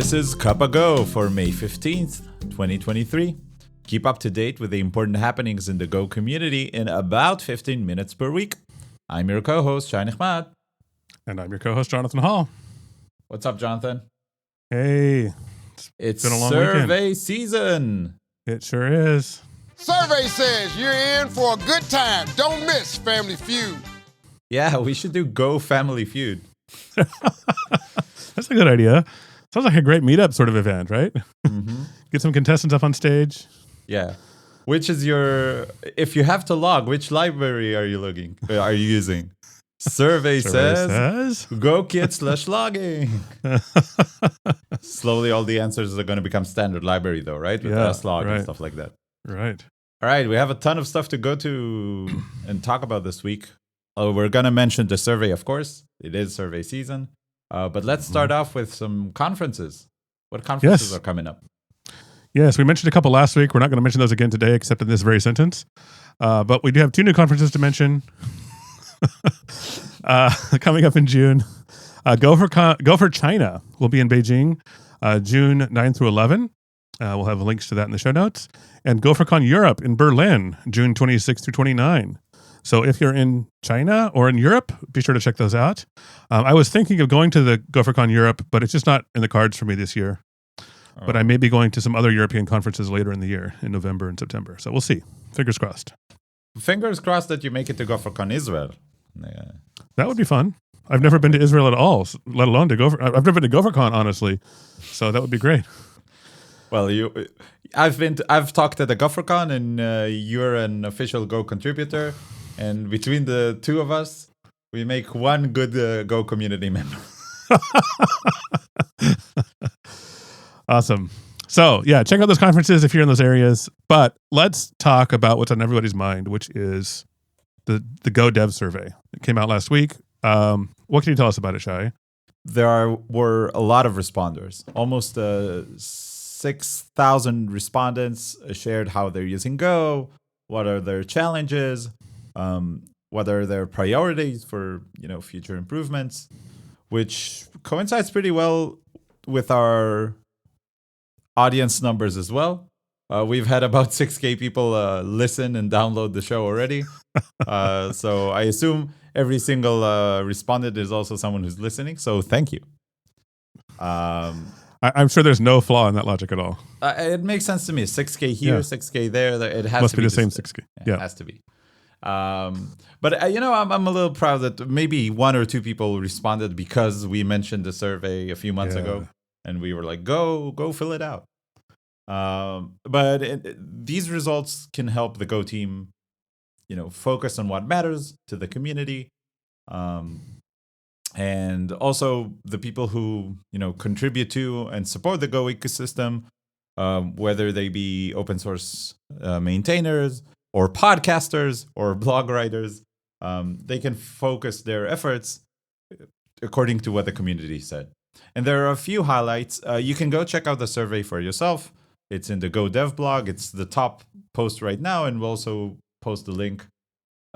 This is Cup of Go for May 15th, 2023. Keep up to date with the important happenings in the Go community in about 15 minutes per week. I'm your co-host, Shai Nechmad. And I'm your co-host, Jonathan Hall. What's up, Jonathan? Hey. It's been a long survey weekend. Season. It sure is. Survey says you're in for a good time. Don't miss Family Feud. Yeah, we should do Go Family Feud. That's a good idea. Sounds like a great meetup sort of event, right? Mm-hmm. Get some contestants up on stage. Yeah. Which is if you have to log, which library are you using? Survey says Go Kit/logging. Slowly, all the answers are going to become standard library, though, right? With slog and stuff like that. Right. All right, we have a ton of stuff to go to and talk about this week. We're going to mention the survey, of course. It is survey season. But let's start off with some conferences. What conferences are coming up? Yes, we mentioned a couple last week. We're not going to mention those again today, except in this very sentence. But we do have two new conferences to mention coming up in June. Go for China will be in Beijing, June 9 through 11. We'll have links to that in the show notes. And GopherCon Europe in Berlin, June 26 through 29. So if you're in China or in Europe, be sure to check those out. I was thinking of going to the GopherCon Europe, but it's just not in the cards for me this year. But I may be going to some other European conferences later in the year, in November and September. So we'll see. Fingers crossed. Fingers crossed that you make it to GopherCon Israel. Yeah. That would be fun. I've never been to Israel at all, let alone to I've never been to GopherCon, honestly. So that would be great. Well, I've talked at the GopherCon, and you're an official Go contributor. And between the two of us, we make one good Go community member. Awesome. So, yeah, check out those conferences if you're in those areas. But let's talk about what's on everybody's mind, which is the Go Dev survey. It came out last week. What can you tell us about it, Shai? Were a lot of responders. Almost 6,000 respondents shared how they're using Go, what are their challenges, what are their priorities for future improvements, which coincides pretty well with our audience numbers as well. We've had about 6K people listen and download the show already. So I assume every single respondent is also someone who's listening. So thank you. I'm sure there's no flaw in that logic at all. It makes sense to me. 6K here, 6K there. It has Must to be the same 6K. Yeah, it has to be. But I'm a little proud that maybe one or two people responded because we mentioned the survey a few months ago, and we were like, go fill it out. But these results can help the Go team, focus on what matters to the community, and also the people who contribute to and support the Go ecosystem, whether they be open source maintainers or podcasters or blog writers. They can focus their efforts according to what the community said. And there are a few highlights. You can go check out the survey for yourself. It's in the Go Dev blog. It's the top post right now, and we'll also post the link,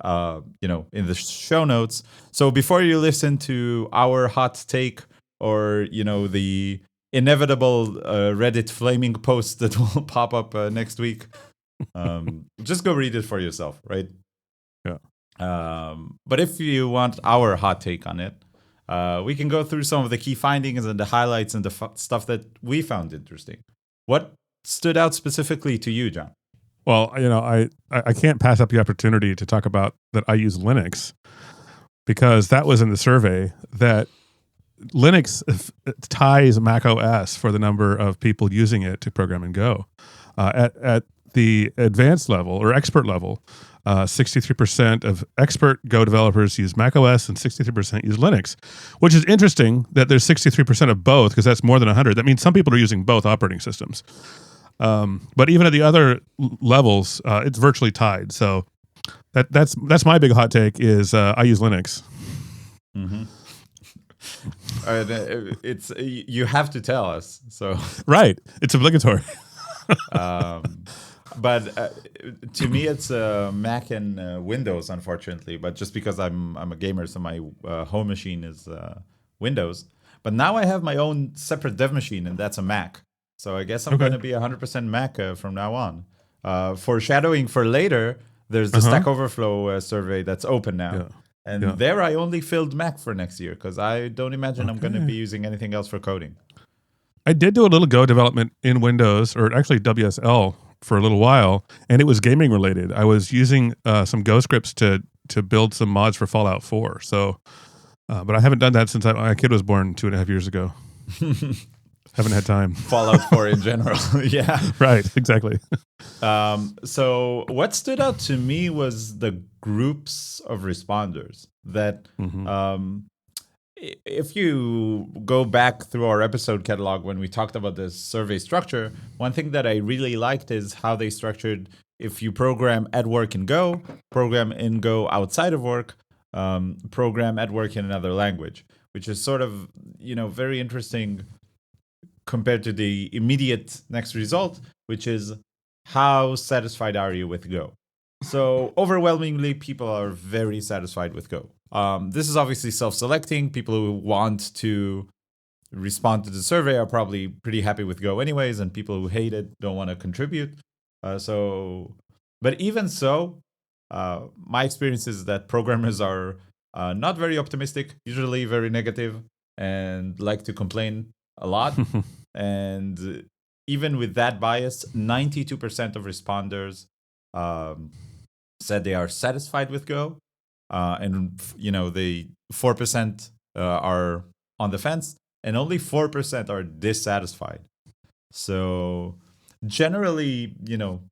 in the show notes. So before you listen to our hot take or the inevitable Reddit flaming post that will pop up next week, just go read it for yourself, right? Yeah. But if you want our hot take on it, we can go through some of the key findings and the highlights and the stuff that we found interesting. What stood out specifically to you, John? Well, I can't pass up the opportunity to talk about that I use Linux, because that was in the survey that Linux ties Mac OS for the number of people using it to program in Go. At the advanced level or expert level, 63% of expert Go developers use Mac OS and 63% use Linux, which is interesting that there's 63% of both, because that's more than 100. That means some people are using both operating systems. But even at the other levels, it's virtually tied. So that's my big hot take is I use Linux. Mm-hmm. It's you have to tell us. So right, it's obligatory. But to me, it's Mac and Windows, unfortunately. But just because I'm a gamer, so my home machine is Windows. But now I have my own separate dev machine, and that's a Mac. So I guess I'm going to be 100% Mac from now on. Foreshadowing for later, there's the Stack Overflow survey that's open now. Yeah. And there I only filled Mac for next year because I don't imagine I'm going to be using anything else for coding. I did do a little Go development in Windows, or actually WSL, for a little while, and it was gaming related. I was using some Go scripts to build some mods for Fallout 4. So, but I haven't done that since my kid was born 2.5 years ago. Haven't had time. Fallout 4 in general. Yeah. Right, exactly. So what stood out to me was the groups of responders that if you go back through our episode catalog when we talked about the survey structure, one thing that I really liked is how they structured if you program at work in Go, program in Go outside of work, program at work in another language, which is sort of, very interesting compared to the immediate next result, which is how satisfied are you with Go? So overwhelmingly, people are very satisfied with Go. This is obviously self-selecting. People who want to respond to the survey are probably pretty happy with Go anyways, and people who hate it don't want to contribute. But even so, my experience is that programmers are not very optimistic, usually very negative, and like to complain a lot. And even with that bias, 92% of responders said they are satisfied with Go. And, the 4% are on the fence, and only 4% are dissatisfied. So generally,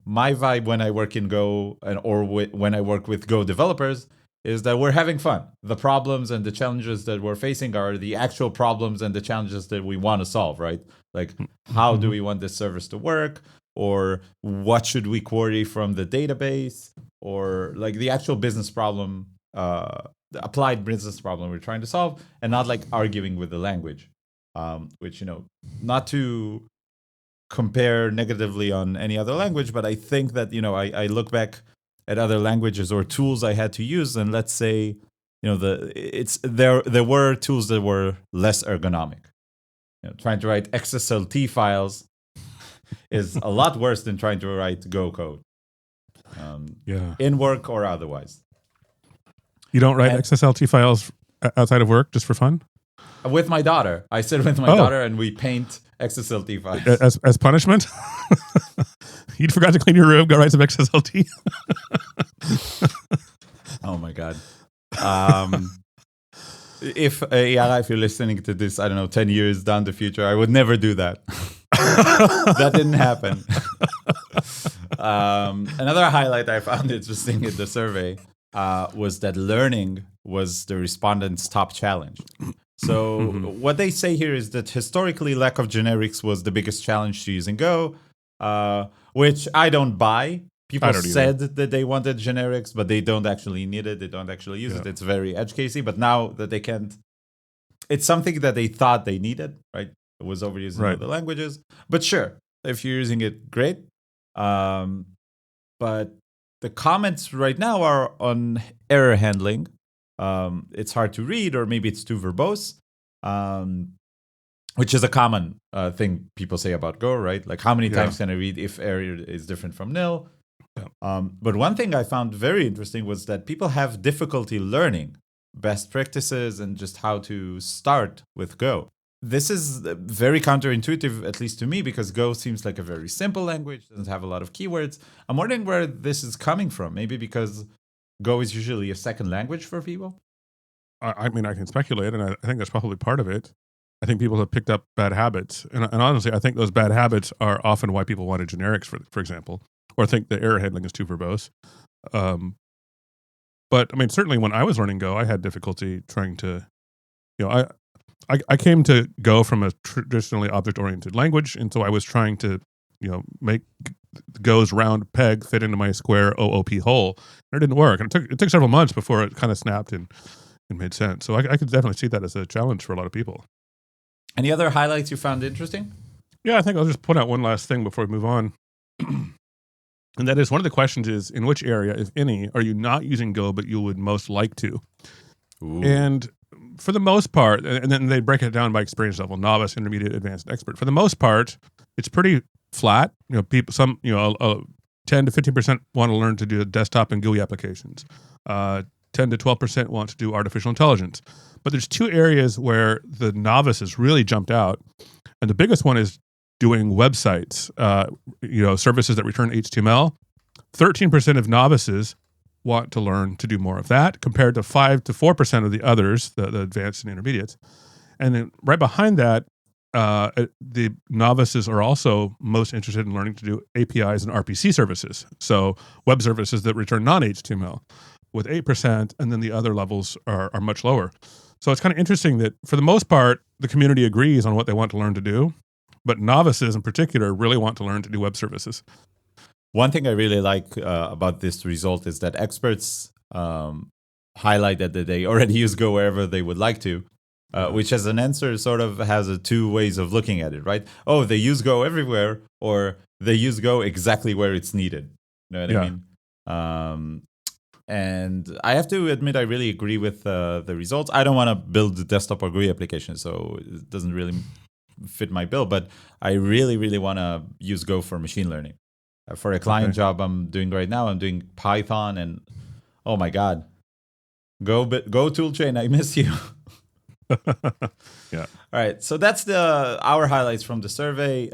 my vibe when I work in Go when I work with Go developers is that we're having fun. The problems and the challenges that we're facing are the actual problems and the challenges that we want to solve, right? Like, how do we want this service to work? Or what should we query from the database? Or like the actual business problem, the applied business problem we're trying to solve, and not like arguing with the language, which, not to compare negatively on any other language, but I think that, I look back at other languages or tools I had to use, and let's say, there were tools that were less ergonomic. Trying to write XSLT files is a lot worse than trying to write Go code, in work or otherwise. You don't write XSLT files outside of work just for fun? With my daughter. I sit with my daughter and we paint XSLT files. As punishment? You forgot to clean your room, go write some XSLT? Oh my God. If you're listening to this, I don't know, 10 years down the future, I would never do that. That didn't happen. Another highlight I found interesting in the survey was that learning was the respondents' top challenge. So what they say here is that historically, lack of generics was the biggest challenge to using Go, which I don't buy. People said that they wanted generics, but they don't actually need it. They don't actually use it. It's very edge casey. But now that they can't, it's something that they thought they needed, right? It was overused in other languages. But sure, if you're using it, great. But the comments right now are on error handling. It's hard to read, or maybe it's too verbose, which is a common thing people say about Go, right? Like, how many times can I read if error is different from nil? But one thing I found very interesting was that people have difficulty learning best practices and just how to start with Go. This is very counterintuitive, at least to me, because Go seems like a very simple language, doesn't have a lot of keywords. I'm wondering where this is coming from. Maybe because Go is usually a second language for people? I mean, I can speculate, and I think that's probably part of it. I think people have picked up bad habits. And honestly, I think those bad habits are often why people wanted generics, for example, or think the error handling is too verbose. But I mean, certainly when I was learning Go, I had difficulty trying to, I came to Go from a traditionally object-oriented language, and so I was trying to, make Go's round peg fit into my square OOP hole. And it didn't work, and it took several months before it kind of snapped and made sense. So I could definitely see that as a challenge for a lot of people. Any other highlights you found interesting? Yeah, I think I'll just point out one last thing before we move on. And that is, one of the questions is, in which area, if any, are you not using Go but you would most like to? Ooh. And for the most part, and then they break it down by experience level: novice, intermediate, advanced, expert. For the most part, it's pretty flat. People, 10 to 15% want to learn to do desktop and GUI applications. 10 to 12% want to do artificial intelligence. But there's two areas where the novices really jumped out, and the biggest one is doing websites. Services that return HTML. 13% of novices want to learn to do more of that, compared to 5 to 4% of the others, the advanced and intermediates. And then right behind that, the novices are also most interested in learning to do APIs and RPC services. So web services that return non-HTML with 8%, and then the other levels are much lower. So it's kind of interesting that for the most part, the community agrees on what they want to learn to do, but novices in particular really want to learn to do web services. One thing I really like about this result is that experts highlight that they already use Go wherever they would like to, which as an answer sort of has two ways of looking at it, right? Oh, they use Go everywhere, or they use Go exactly where it's needed. You know what I mean? And I have to admit, I really agree with the results. I don't want to build the desktop or GUI application, so it doesn't really fit my bill, but I really, really want to use Go for machine learning. For a client job I'm doing right now, I'm doing Python, and oh my God, Go toolchain, I miss you. Yeah. All right, so that's our highlights from the survey.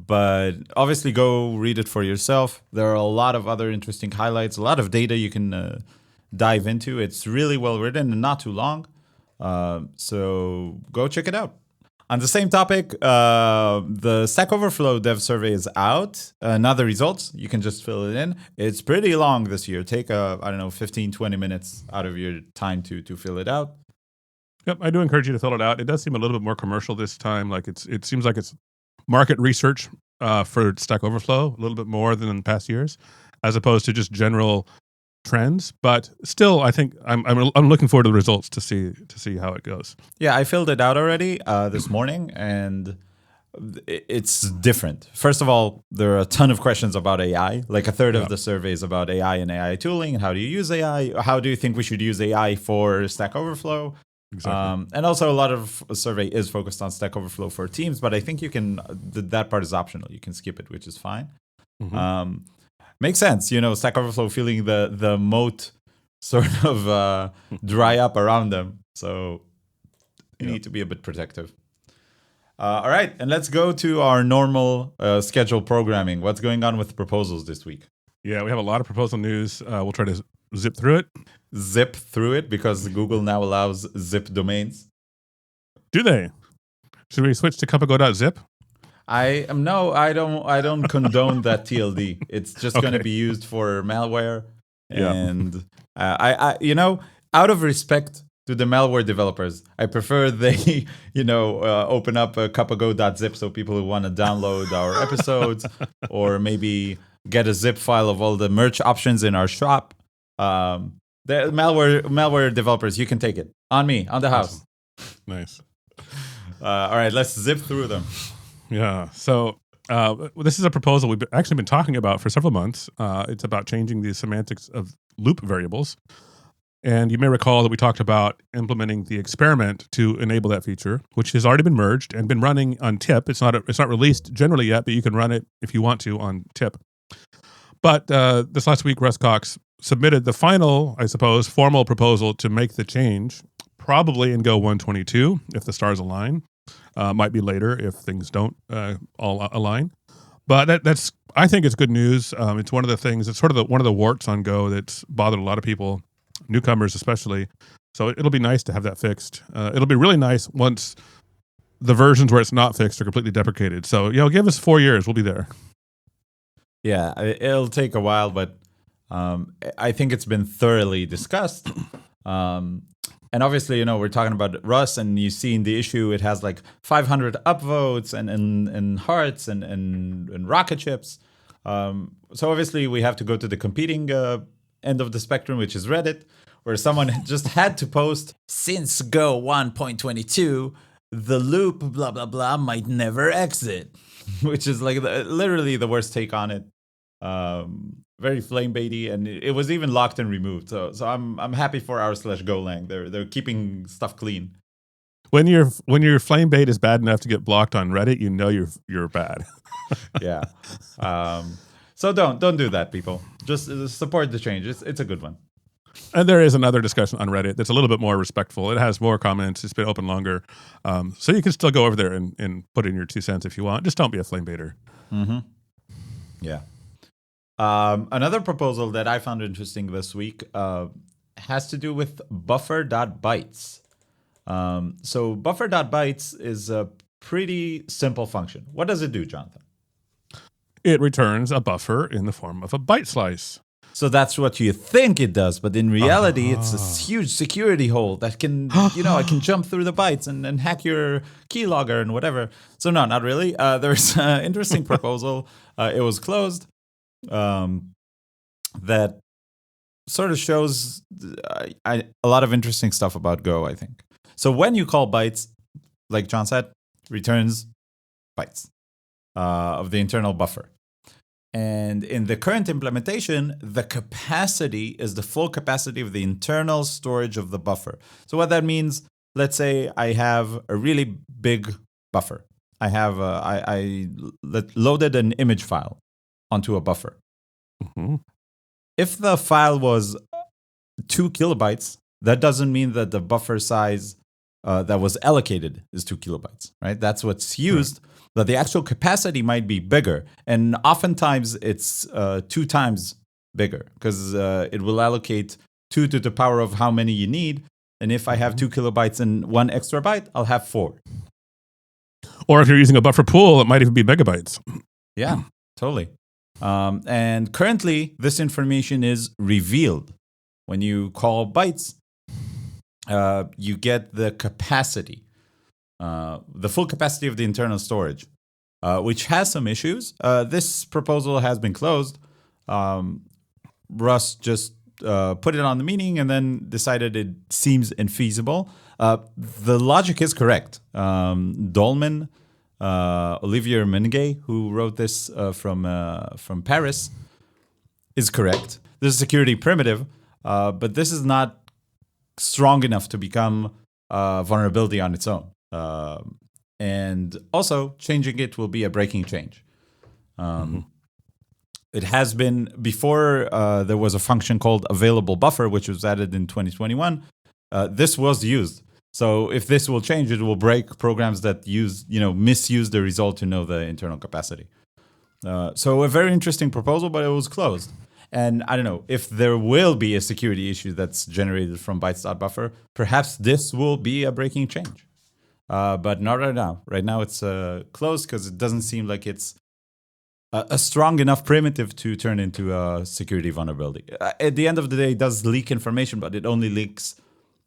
But obviously, go read it for yourself. There are a lot of other interesting highlights, a lot of data you can dive into. It's really well written and not too long. So go check it out. On the same topic, the Stack Overflow dev survey is out. Not the results. You can just fill it in. It's pretty long this year. Take 15, 20 minutes out of your time to fill it out. Yep, I do encourage you to fill it out. It does seem a little bit more commercial this time. Like it seems like it's market research for Stack Overflow a little bit more than in past years, as opposed to just general trends. But still, I think I'm looking forward to the results to see how it goes. Yeah, I filled it out already this morning, and it's different. First of all, there are a ton of questions about AI. Like a third of the survey is about AI and AI tooling and how do you use AI? How do you think we should use AI for Stack Overflow? Exactly. And also a lot of a survey is focused on Stack Overflow for teams, but I think that part is optional. You can skip it, which is fine. Mm-hmm. Makes sense. Stack Overflow feeling the moat sort of dry up around them. So you need to be a bit protective. All right. And let's go to our normal schedule programming. What's going on with proposals this week? Yeah, we have a lot of proposal news. We'll try to zip through it. Zip through it because Google now allows zip domains. Do they? Should we switch to cupago.zip? I don't condone that TLD. It's just going to be used for malware, and I out of respect to the malware developers, I prefer they open up a cupago.zip so people who want to download our episodes or maybe get a zip file of all the merch options in our shop. The malware developers, you can take it on me, on the house. Nice. All right, let's zip through them. Yeah. So this is a proposal we've actually been talking about for several months. It's about changing the semantics of loop variables. And you may recall that we talked about implementing the experiment to enable that feature, which has already been merged and been running on tip. It's not released generally yet, but you can run it if you want to on tip. But this last week, Russ Cox submitted the final, I suppose, formal proposal to make the change, probably in Go 122 if the stars align. Might be later if things don't all align. But that's I think it's good news. It's one of the things. It's sort of one of the warts on Go that's bothered a lot of people, newcomers especially. So it'll be nice to have that fixed. It'll be really nice once the versions where it's not fixed are completely deprecated. So give us 4 years. We'll be there. Yeah, it'll take a while, but I think it's been thoroughly discussed. And obviously, we're talking about Rust, and you see in the issue, it has like 500 upvotes and hearts and rocket ships. So obviously, we have to go to the competing end of the spectrum, which is Reddit, where someone just had to post, since Go 1.22, the loop, blah, blah, blah, might never exit, which is like literally the worst take on it. very flame baity, and it was even locked and removed. So I'm happy for r/Golang. They're keeping stuff clean. When your flame bait is bad enough to get blocked on Reddit, you know you're bad. Yeah. So don't do that, people. Just support the change. It's a good one. And there is another discussion on Reddit that's a little bit more respectful. It has more comments. It's been open longer. So you can still go over there and put in your 2 cents if you want. Just don't be a flame baiter. Mm-hmm. Yeah. Another proposal that I found interesting this week has to do with buffer.bytes. So buffer.bytes is a pretty simple function. What does it do, Jonathan? It returns a buffer in the form of a byte slice. So that's what you think it does, but in reality, it's a huge security hole that can, I can jump through the bytes and hack your keylogger and whatever. So no, not really. There's an interesting proposal. It was closed. That sort of shows a lot of interesting stuff about Go, I think. So when you call bytes, like John said, returns bytes of the internal buffer. And in the current implementation, the capacity is the full capacity of the internal storage of the buffer. So what that means, let's say I have a really big buffer. I have I loaded an image file onto a buffer. Mm-hmm. If the file was 2 kilobytes, that doesn't mean that the buffer size that was allocated is 2 kilobytes, right? That's what's used. Right. But the actual capacity might be bigger. And oftentimes it's 2 times bigger because it will allocate 2 to the power of how many you need. And if I have 2 kilobytes and 1 extra byte, I'll have 4. Or if you're using a buffer pool, it might even be megabytes. Yeah, totally. And currently, this information is revealed. When you call bytes, you get the capacity. The full capacity of the internal storage, which has some issues. This proposal has been closed. Russ just put it on the meeting and then decided it seems infeasible. The logic is correct. Dolman, Olivier Menegay, who wrote this from Paris, is correct. This is a security primitive, but this is not strong enough to become a vulnerability on its own. And also, changing it will be a breaking change. It has been, before there was a function called available buffer, which was added in 2021. This was used. So if this will change, it will break programs that misuse the result to know the internal capacity. So a very interesting proposal, but it was closed. And I don't know, if there will be a security issue that's generated from bytes.buffer, perhaps this will be a breaking change. But not right now. Right now it's closed because it doesn't seem like it's a strong enough primitive to turn into a security vulnerability. At the end of the day, it does leak information, but it only leaks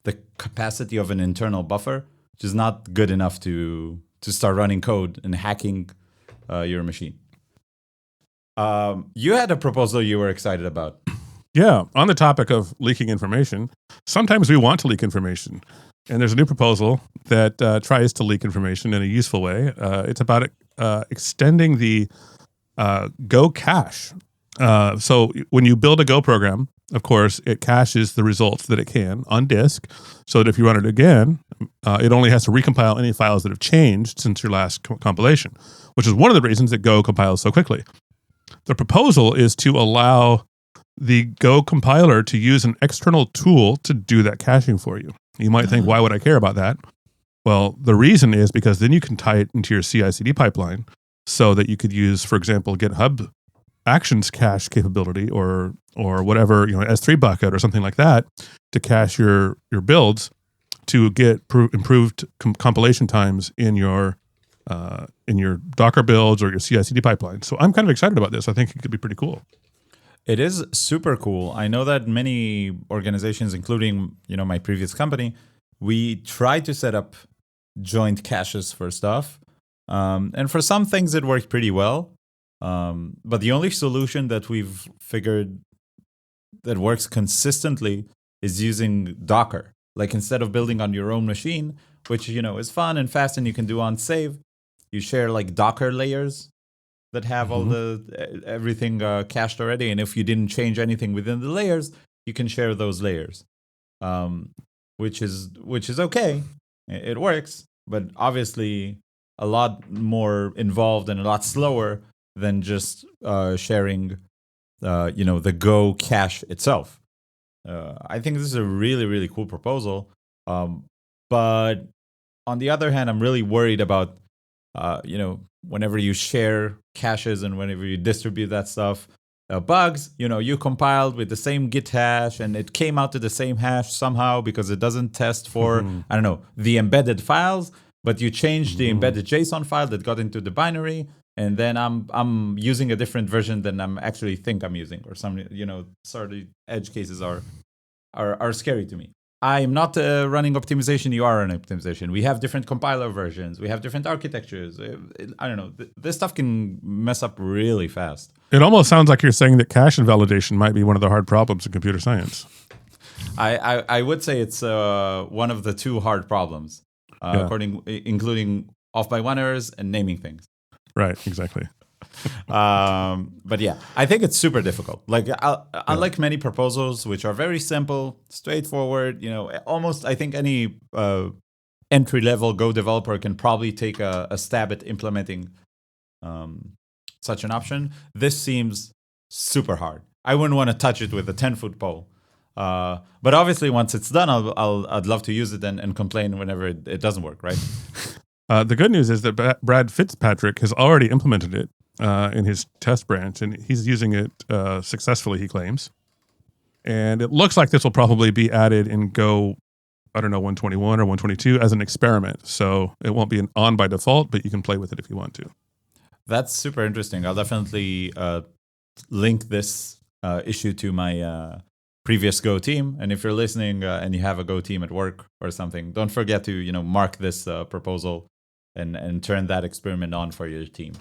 the capacity of an internal buffer, which is not good enough to start running code and hacking your machine. You had a proposal you were excited about. Yeah, on the topic of leaking information, sometimes we want to leak information. And there's a new proposal that tries to leak information in a useful way. It's about extending the Go cache. So when you build a Go program, of course, it caches the results that it can on disk, so that if you run it again, it only has to recompile any files that have changed since your last compilation, which is one of the reasons that Go compiles so quickly. The proposal is to allow the Go compiler to use an external tool to do that caching for you. You might think, why would I care about that? Well, the reason is because then you can tie it into your CI/CD pipeline so that you could use, for example, GitHub Actions cache capability or whatever, S3 bucket or something like that to cache your builds to get improved compilation times in your Docker builds or your CI/CD pipeline. So I'm kind of excited about this. I think it could be pretty cool. It is super cool. I know that many organizations, including my previous company, we try to set up joint caches for stuff, and for some things it worked pretty well. But the only solution that we've figured that works consistently is using Docker. Like, instead of building on your own machine, which is fun and fast and you can do on save, you share like Docker layers that have all the everything cached already, and if you didn't change anything within the layers, you can share those layers, which is okay. It works, but obviously a lot more involved and a lot slower than just sharing, the Go cache itself. I think this is a really, really cool proposal. But on the other hand, I'm really worried about, whenever you share caches and whenever you distribute that stuff, bugs. You compiled with the same Git hash and it came out to the same hash somehow because it doesn't test for, I don't know, the embedded files, but you changed the embedded JSON file that got into the binary. And then I'm using a different version than I'm actually think I'm using, or some sort of edge cases are scary to me. I am not running optimization. You are running optimization. We have different compiler versions. We have different architectures. I don't know. This stuff can mess up really fast. It almost sounds like you're saying that cache invalidation might be one of the hard problems in computer science. I would say it's one of the two hard problems, including off-by-one errors and naming things. Right, exactly. But yeah, I think it's super difficult. Like, unlike many proposals, which are very simple, straightforward, almost I think any entry-level Go developer can probably take a stab at implementing such an option. This seems super hard. I wouldn't want to touch it with a 10-foot pole. But obviously, once it's done, I'd love to use it and complain whenever it doesn't work, right? The good news is that Brad Fitzpatrick has already implemented it in his test branch, and he's using it successfully, he claims. And it looks like this will probably be added in Go, 121 or 122 as an experiment. So it won't be on by default, but you can play with it if you want to. That's super interesting. I'll definitely link this issue to my previous Go team. And if you're listening and you have a Go team at work or something, don't forget to mark this proposal and turn that experiment on for your team.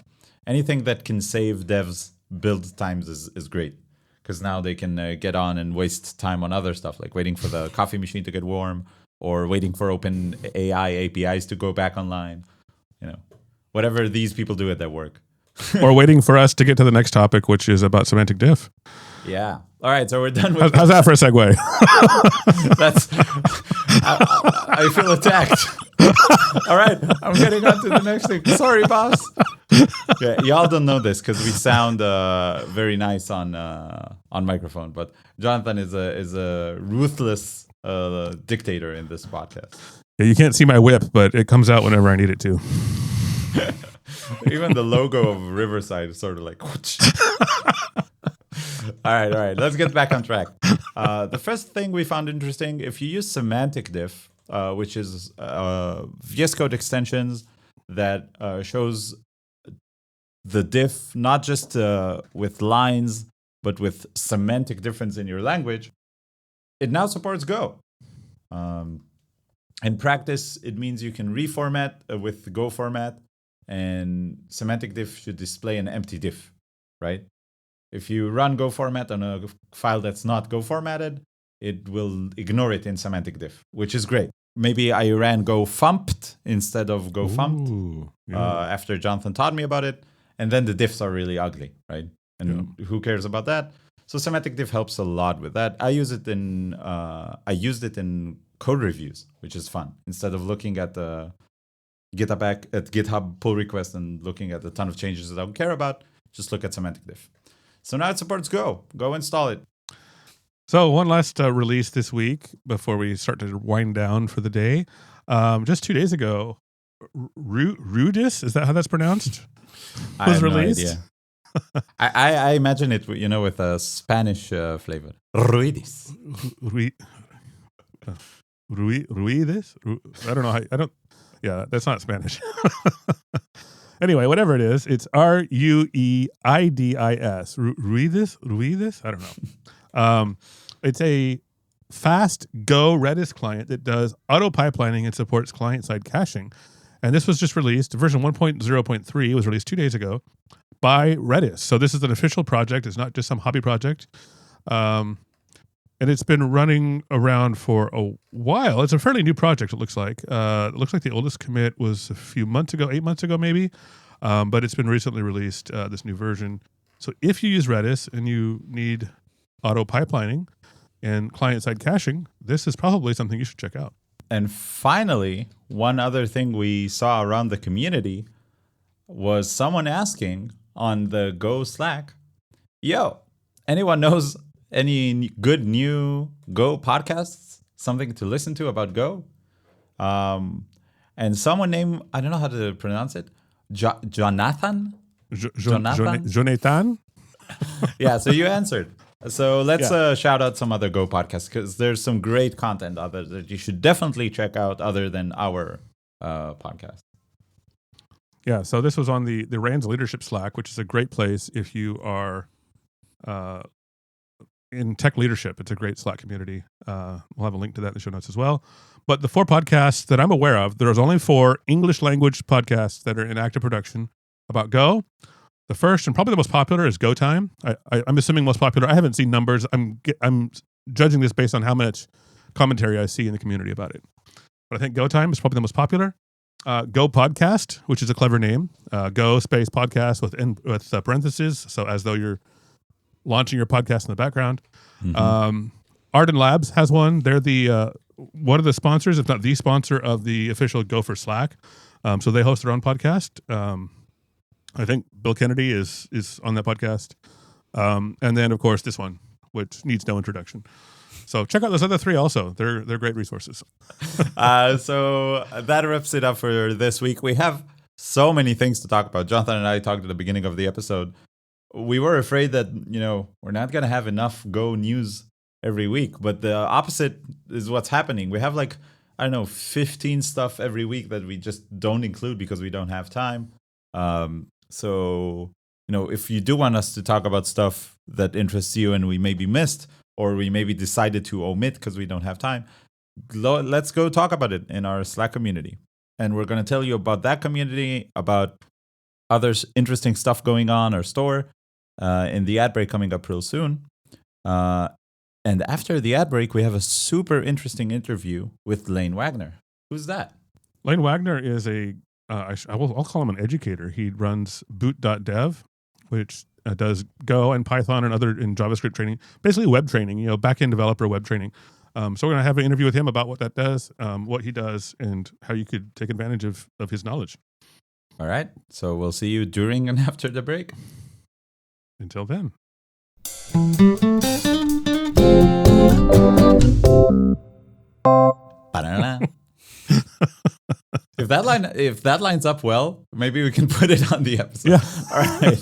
Anything that can save devs build times is great, because now they can get on and waste time on other stuff, like waiting for the coffee machine to get warm or waiting for open AI APIs to go back online. Whatever these people do at their work. Or waiting for us to get to the next topic, which is about semantic diff. Yeah. All right, so we're done with How's that for a segue? That's I feel attacked. All right, I'm getting on to the next thing. Sorry, boss. Yeah, y'all don't know this because we sound very nice on microphone, but Jonathan is a ruthless dictator in this podcast. Yeah, you can't see my whip, but it comes out whenever I need it to. Even the logo of Riverside is sort of like. All right. Let's get back on track. The first thing we found interesting, if you use semantic diff, which is VS Code extensions that shows the diff not just with lines, but with semantic difference in your language, it now supports Go. In practice, it means you can reformat with Go format, and semantic diff should display an empty diff, right? If you run Go format on a file that's not Go formatted, it will ignore it in semantic diff, which is great. Maybe I ran Go fumped instead of Go fumped after Jonathan taught me about it, and then the diffs are really ugly, right? And who cares about that? So semantic diff helps a lot with that. I used it in code reviews, which is fun. Instead of looking at the GitHub pull request and looking at a ton of changes that I don't care about, just look at semantic diff. So now it supports Go. Go install it. So one last release this week before we start to wind down for the day. Just 2 days ago, Rudis, is that how that's pronounced? Was released. No idea. I imagine it, with a Spanish flavor. Ruidis. Ruidis? I don't know. Yeah, that's not Spanish. Anyway, whatever it is, it's Rueidis. Ruidis? I don't know. It's a fast Go Redis client that does auto pipelining and supports client-side caching. And this was just released. Version 1.0.3 was released 2 days ago by Redis. So this is an official project. It's not just some hobby project. And it's been running around for a while. It's a fairly new project, it looks like. It looks like the oldest commit was a few months ago, 8 months ago maybe. but it's been recently released, this new version. So if you use Redis and you need auto pipelining and client-side caching, this is probably something you should check out. And finally, one other thing we saw around the community was someone asking on the Go Slack, yo, anyone knows any good new Go podcasts? Something to listen to about Go? And someone named, I don't know how to pronounce it, Jonathan? Jonathan? Yeah, so you answered. So let's shout out some other Go podcasts, because there's some great content out there that you should definitely check out other than our podcast. Yeah, so this was on the RAND's Leadership Slack, which is a great place if you are in tech leadership. It's a great Slack community. We'll have a link to that in the show notes as well. But the 4 podcasts that I'm aware of, there's only 4 English language podcasts that are in active production about Go. The first and probably the most popular is Go Time. I'm assuming most popular. I haven't seen numbers. I'm judging this based on how much commentary I see in the community about it. But I think Go Time is probably the most popular. Go Podcast, which is a clever name. Go space podcast with parentheses, so as though you're launching your podcast in the background. Mm-hmm. Arden Labs has one. They're the one of the sponsors, if not the sponsor, of the official Gopher Slack. So they host their own podcast. I think Bill Kennedy is on that podcast. And then, of course, this one, which needs no introduction. So check out those other 3 also. They're great resources. So that wraps it up for this week. We have so many things to talk about. Jonathan and I talked at the beginning of the episode. We were afraid that, we're not going to have enough Go news every week. But the opposite is what's happening. We have 15 stuff every week that we just don't include because we don't have time. So, if you do want us to talk about stuff that interests you and we maybe missed, or we maybe decided to omit because we don't have time, let's go talk about it in our Slack community. And we're going to tell you about that community, about other interesting stuff going on our store, in the ad break coming up real soon. And after the ad break, we have a super interesting interview with Lane Wagner. Who's that? Lane Wagner is I'll call him an educator. He runs boot.dev, which does Go and Python and JavaScript training, basically web training, back-end developer web training. So we're going to have an interview with him about what that does, what he does, and how you could take advantage of his knowledge. All right. So we'll see you during and after the break. Until then. If that lines up well, maybe we can put it on the episode. Yeah. All right.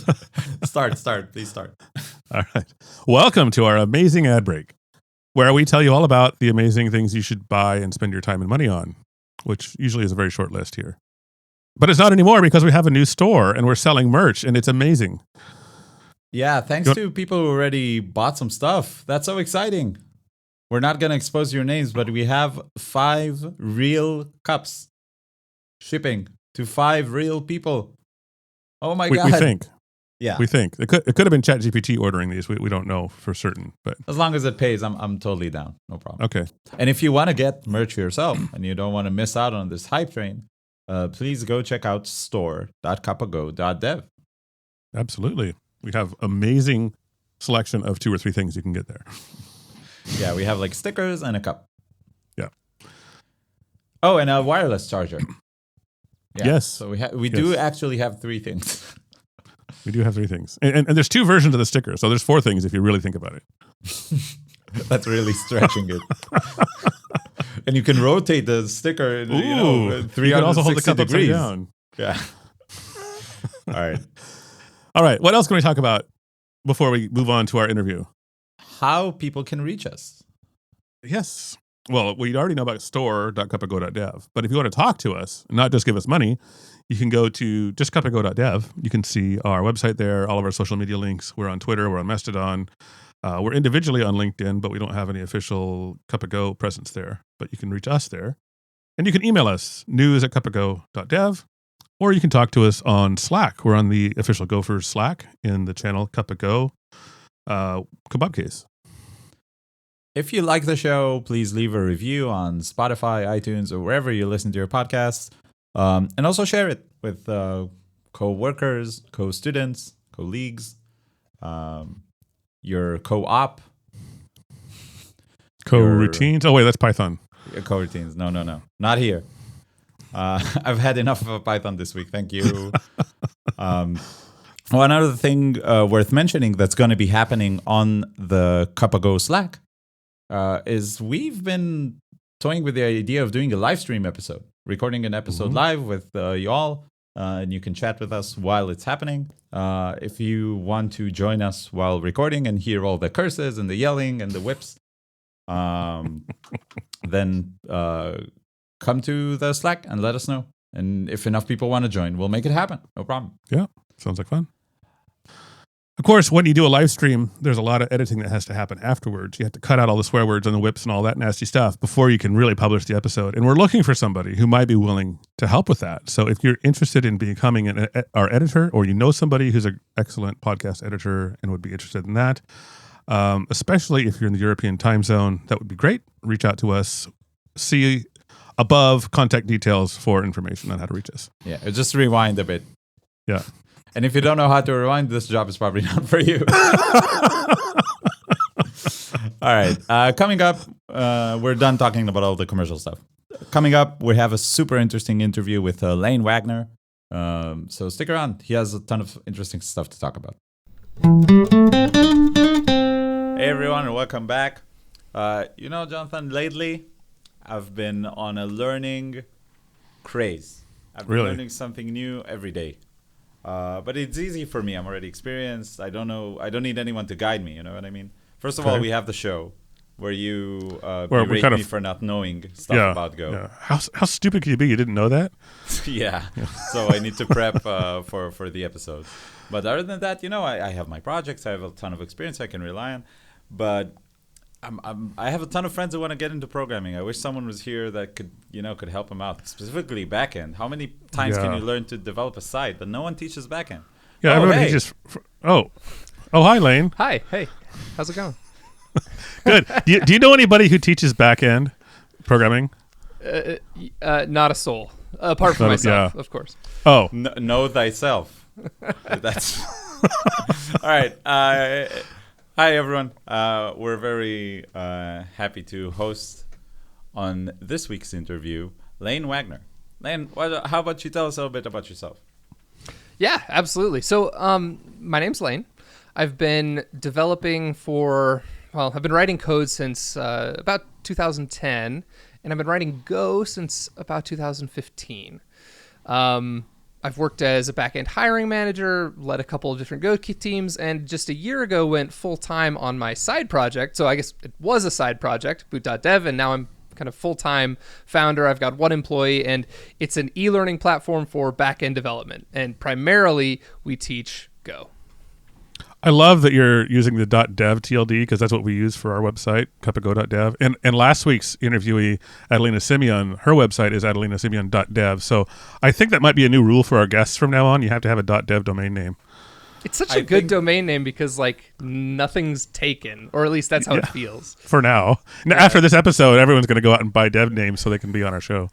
Start. Please start. All right. Welcome to our amazing ad break, where we tell you all about the amazing things you should buy and spend your time and money on, which usually is a very short list here. But it's not anymore because we have a new store and we're selling merch and it's amazing. Yeah, thanks to people who already bought some stuff. That's so exciting. We're not going to expose your names, but we have 5 real cups shipping to 5 real people. Oh my God. We think. Yeah. We think. It could have been ChatGPT ordering these. We don't know for certain. But as long as it pays, I'm totally down. No problem. Okay. And if you want to get merch yourself and you don't want to miss out on this hype train, please go check out store.kapago.dev. Absolutely. We have amazing selection of 2 or 3 things you can get there. Yeah, we have stickers and a cup. Yeah. Oh, and a wireless charger. Yeah, yes. So we do actually have 3 things. We do have 3 things. And there's 2 versions of the sticker. So there's 4 things if you really think about it. That's really stretching it. And you can rotate the sticker, 360 you can also hold the cup degrees. Upside down. Yeah. All right. All right. What else can we talk about before we move on to our interview? How people can reach us. Yes. Well, we already know about store.kapago.dev. But if you want to talk to us, and not just give us money, you can go to just kapago.dev. You can see our website there, all of our social media links. We're on Twitter. We're on Mastodon. We're individually on LinkedIn, but we don't have any official Kapago presence there. But you can reach us there. And you can email us, news@kapago.dev. Or you can talk to us on Slack. We're on the official Gopher Slack in the channel Kapago Kebab Case. If you like the show, please leave a review on Spotify, iTunes, or wherever you listen to your podcasts. And also share it with co-workers, co-students, colleagues, your co-op, Co-routines. Oh wait, that's Python. co-routines. No, not here. I've had enough of Python this week. Thank you. One other thing worth mentioning that's going to be happening on the Cup-A-Go Slack is we've been toying with the idea of doing a live stream episode, recording an episode live with you all, and you can chat with us while it's happening. If you want to join us while recording and hear all the curses and the yelling and the whips, then come to the Slack and let us know. And if enough people want to join, we'll make it happen. No problem. Yeah, sounds like fun. Of course, when you do a live stream, there's a lot of editing that has to happen afterwards. You have to cut out all the swear words and the whips and all that nasty stuff before you can really publish the episode. And we're looking for somebody who might be willing to help with that. So if you're interested in becoming our editor, or you know somebody who's an excellent podcast editor and would be interested in that, especially if you're in the European time zone, that would be great. Reach out to us. See above contact details for information on how to reach us. Yeah, just rewind a bit. Yeah. And if you don't know how to rewind, this job is probably not for you. All right. Coming up, we're done talking about all the commercial stuff. Coming up, we have a super interesting interview with Lane Wagner. So stick around. He has a ton of interesting stuff to talk about. Hey, everyone, and welcome back. Jonathan, lately, I've been on a learning craze. I've been learning something new every day. But it's easy for me. I'm already experienced. I don't need anyone to guide me. You know what I mean? First of all, we have the show where you berate me for not knowing stuff about Go. Yeah. How stupid could you be? You didn't know that? Yeah. So I need to prep for the episode. But other than that, I have my projects. I have a ton of experience I can rely on. But I have a ton of friends who want to get into programming. I wish someone was here that could help them out, specifically backend. How many times can you learn to develop a site? But no one teaches backend. Yeah, everyone teaches. Oh, hi, Lane. Hi, hey, how's it going? Good. Do you know anybody who teaches backend programming? Not a soul, apart from myself, of course. Oh, know thyself. That's all right. Hi, everyone. We're very happy to host on this week's interview Lane Wagner. Lane, how about you tell us a little bit about yourself? Yeah, absolutely. So my name's Lane. I've been developing I've been writing code since about 2010, and I've been writing Go since about 2015. I've worked as a backend hiring manager, led a couple of different Go teams, and just a year ago went full-time on my side project. So I guess it was a side project, boot.dev, and now I'm kind of full-time founder. I've got one employee, and it's an e-learning platform for backend development. And primarily, we teach Go. I love that you're using the .dev TLD because that's what we use for our website, cupago.dev. And last week's interviewee, Adelina Simeon, her website is adelinasimeon.dev. So I think that might be a new rule for our guests from now on. You have to have a .dev domain name. It's such a good domain name because nothing's taken, or at least that's how it feels. For now. After this episode, everyone's going to go out and buy dev names so they can be on our show.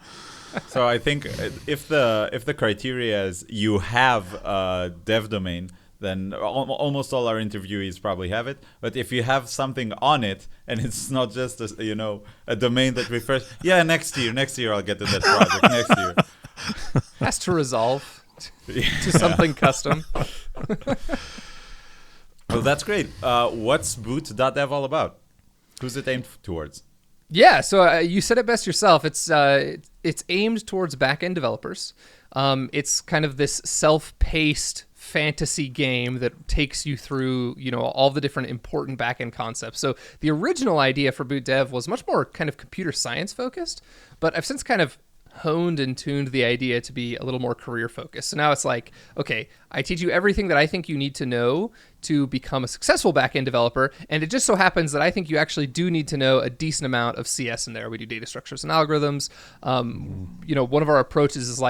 So I think if the criteria is you have a dev domain, then almost all our interviewees probably have it. But if you have something on it and it's not just a domain that refers, next year I'll get to that project next year. Has to resolve to something custom. Well, that's great. What's boot.dev all about? Who's it aimed towards? Yeah, so you said it best yourself. It's aimed towards back-end developers. It's kind of this self-paced fantasy game that takes you through, all the different important back-end concepts. So the original idea for Boot Dev was much more kind of computer science focused, but I've since kind of honed and tuned the idea to be a little more career focused. So now it's like, okay, I teach you everything that I think you need to know to become a successful back-end developer. And it just so happens that I think you actually do need to know a decent amount of CS in there. We do data structures and algorithms. One of our approaches is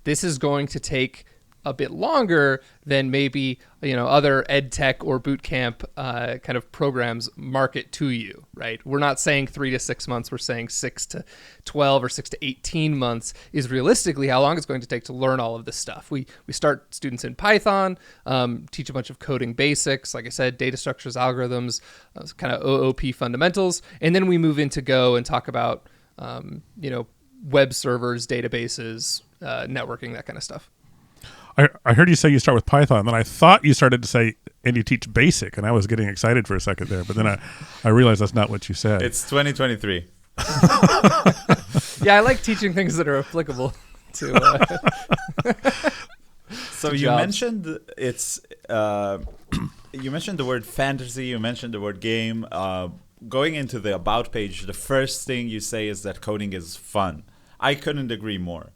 this is going to take a bit longer than maybe other ed tech or boot camp kind of programs market to you, right? We're not saying 3 to 6 months. We're saying 6 to 12 or 6 to 18 months is realistically how long it's going to take to learn all of this stuff. We start students in Python, teach a bunch of coding basics, like I said, data structures, algorithms, kind of OOP fundamentals, and then we move into Go and talk about web servers, databases, networking, that kind of stuff. I heard you say you start with Python, then I thought you started to say, and you teach basic, and I was getting excited for a second there, but then I realized that's not what you said. It's 2023. Yeah, I like teaching things that are applicable to. So you mentioned you mentioned the word fantasy. You mentioned the word game. Going into the about page, the first thing you say is that coding is fun. I couldn't agree more.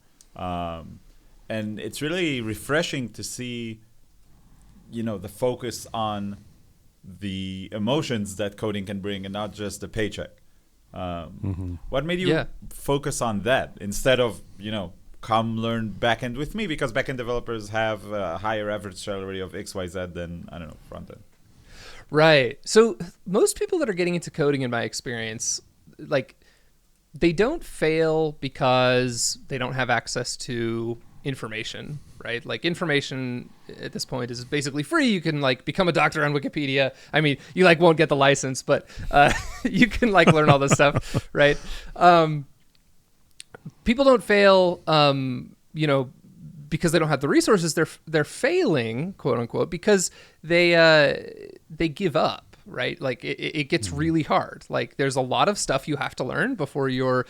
And it's really refreshing to see, the focus on the emotions that coding can bring and not just the paycheck. What made you focus on that instead of, come learn backend with me? Because backend developers have a higher average salary of XYZ than, I don't know, frontend. Right. So most people that are getting into coding, in my experience, they don't fail because they don't have access to information, right? Like, information at this point is basically free. You can become a doctor on Wikipedia. I mean, you won't get the license, but you can learn all this stuff, right? People don't fail, because they don't have the resources. They're failing, quote unquote, because they give up. Right? It gets really hard. There's a lot of stuff you have to learn before you're,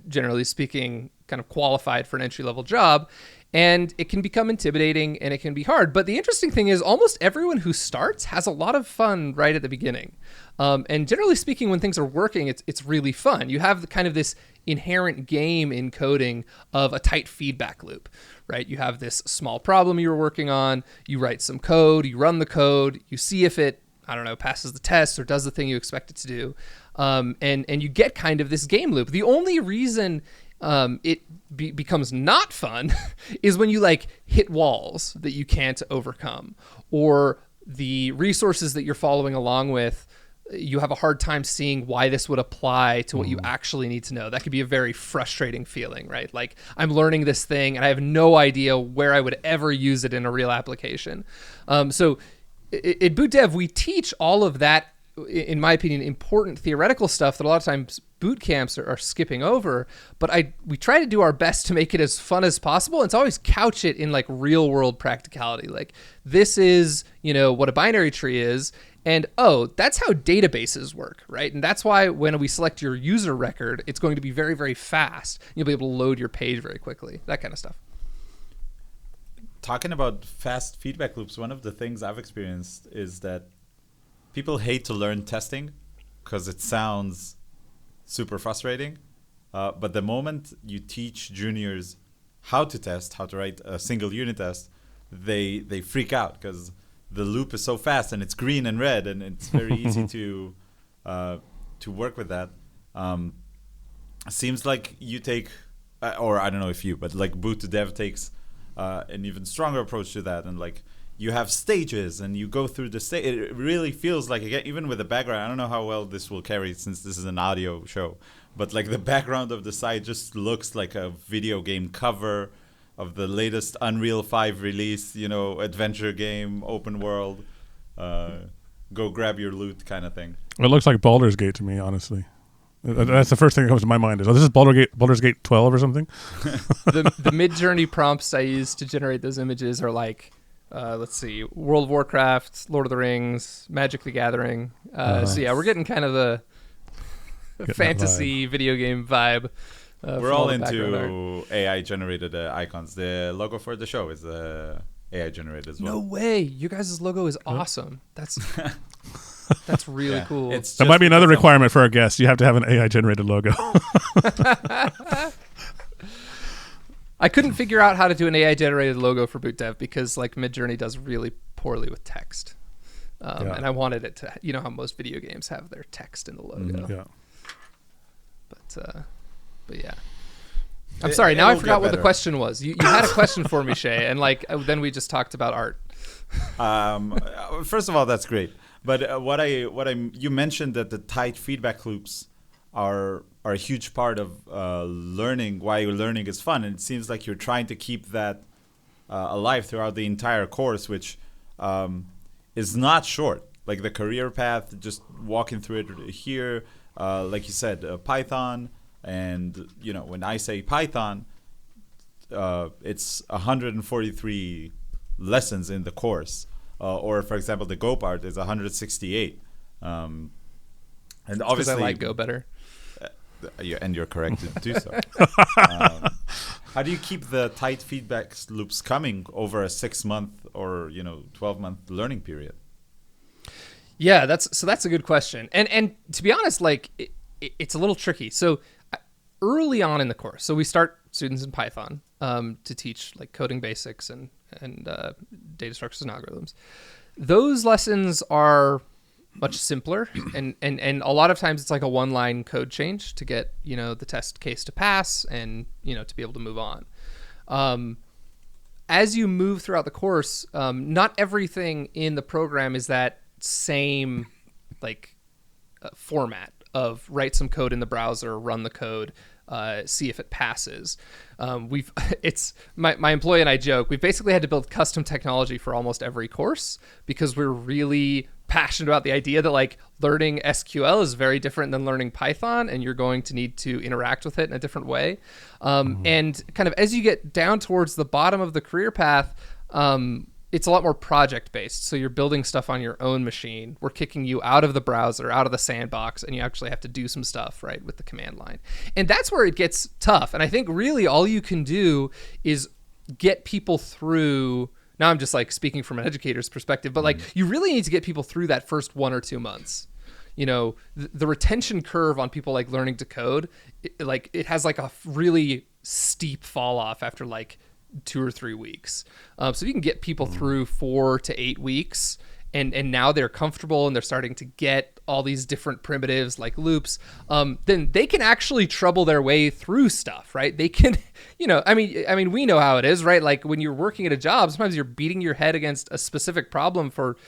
generally speaking, kind of qualified for an entry-level job. And it can become intimidating and it can be hard. But the interesting thing is almost everyone who starts has a lot of fun right at the beginning. And generally speaking, when things are working, it's really fun. You have kind of this inherent game in coding of a tight feedback loop, right? You have this small problem you're working on, you write some code, you run the code, you see if it passes the test or does the thing you expect it to do. And you get kind of this game loop. The only reason it becomes not fun is when you hit walls that you can't overcome, or the resources that you're following along with, you have a hard time seeing why this would apply to what you actually need to know. That could be a very frustrating feeling, right? I'm learning this thing and I have no idea where I would ever use it in a real application. So at Boot Dev, we teach all of that, in my opinion, important theoretical stuff that a lot of times boot camps are skipping over. But we try to do our best to make it as fun as possible, and to always couch it in real world practicality. This is, what a binary tree is, and that's how databases work, right? And that's why when we select your user record, it's going to be very, very fast. You'll be able to load your page very quickly, that kind of stuff. Talking about fast feedback loops, one of the things I've experienced is that people hate to learn testing because it sounds super frustrating. But the moment you teach juniors how to test, how to write a single unit test, they freak out because the loop is so fast and it's green and red, and it's very easy to work with that. Seems like you take, or I don't know if you, but Boot to Dev takes an even stronger approach to that, and you have stages and you go through the stage. It really feels like, again, even with the background, I don't know how well this will carry since this is an audio show, but the background of the site just looks like a video game cover of the latest Unreal 5 release, adventure game, open world, go grab your loot kind of thing. It looks like Baldur's Gate to me, honestly. That's the first thing that comes to my mind. This is Baldur's Gate 12 or something? The Mid-Journey prompts I use to generate those images are let's see, World of Warcraft, Lord of the Rings, Magic the Gathering. So yeah, we're getting kind of the fantasy video game vibe. We're all into AI-generated icons. The logo for the show is AI-generated as well. No way! You guys' logo is awesome. That's really cool. That might be another requirement for our guests. You have to have an AI-generated logo. I couldn't figure out how to do an AI-generated logo for Boot Dev because Midjourney does really poorly with text. And I wanted it to, how most video games have their text in the logo. Yeah. But yeah. I'm sorry. Now I it'll forgot get what the better. question was. You had a question for me, Shay, and then we just talked about art. First of all, that's great. But you mentioned that the tight feedback loops are a huge part of learning. Why learning is fun, and it seems like you're trying to keep that alive throughout the entire course, which is not short. Like the career path, just walking through it here, like you said, Python, and when I say Python, it's 143 lessons in the course, or for example, the Go part is 168. And obviously, I like Go better. And you're correct to do so. How do you keep the tight feedback loops coming over a 6-month or 12-month learning period? Yeah, that's a good question. And to be honest, it's a little tricky. So early on in the course, so we start students in Python to teach like coding basics and data structures and algorithms. Those lessons are much simpler, and a lot of times it's like a one-line code change to get the test case to pass and to be able to move on. As you move throughout the course, not everything in the program is that same format of write some code in the browser, run the code, see if it passes. My employee and I joke, we've basically had to build custom technology for almost every course because we're really passionate about the idea that learning SQL is very different than learning Python, and you're going to need to interact with it in a different way. And kind of as you get down towards the bottom of the career path, it's a lot more project based. So you're building stuff on your own machine. We're kicking you out of the browser, out of the sandbox, and you actually have to do some stuff, right, with the command line. And that's where it gets tough. And I think really all you can do is get people through. Now I'm just speaking from an educator's perspective, but you really need to get people through that first 1 or 2 months. The retention curve on people learning to code, it has a really steep fall off after 2 or 3 weeks. So you can get people through 4 to 8 weeks, and now they're comfortable and they're starting to get all these different primitives like loops. Then they can actually trouble their way through stuff, right? They can, I mean, we know how it is, right? When you're working at a job, sometimes you're beating your head against a specific problem for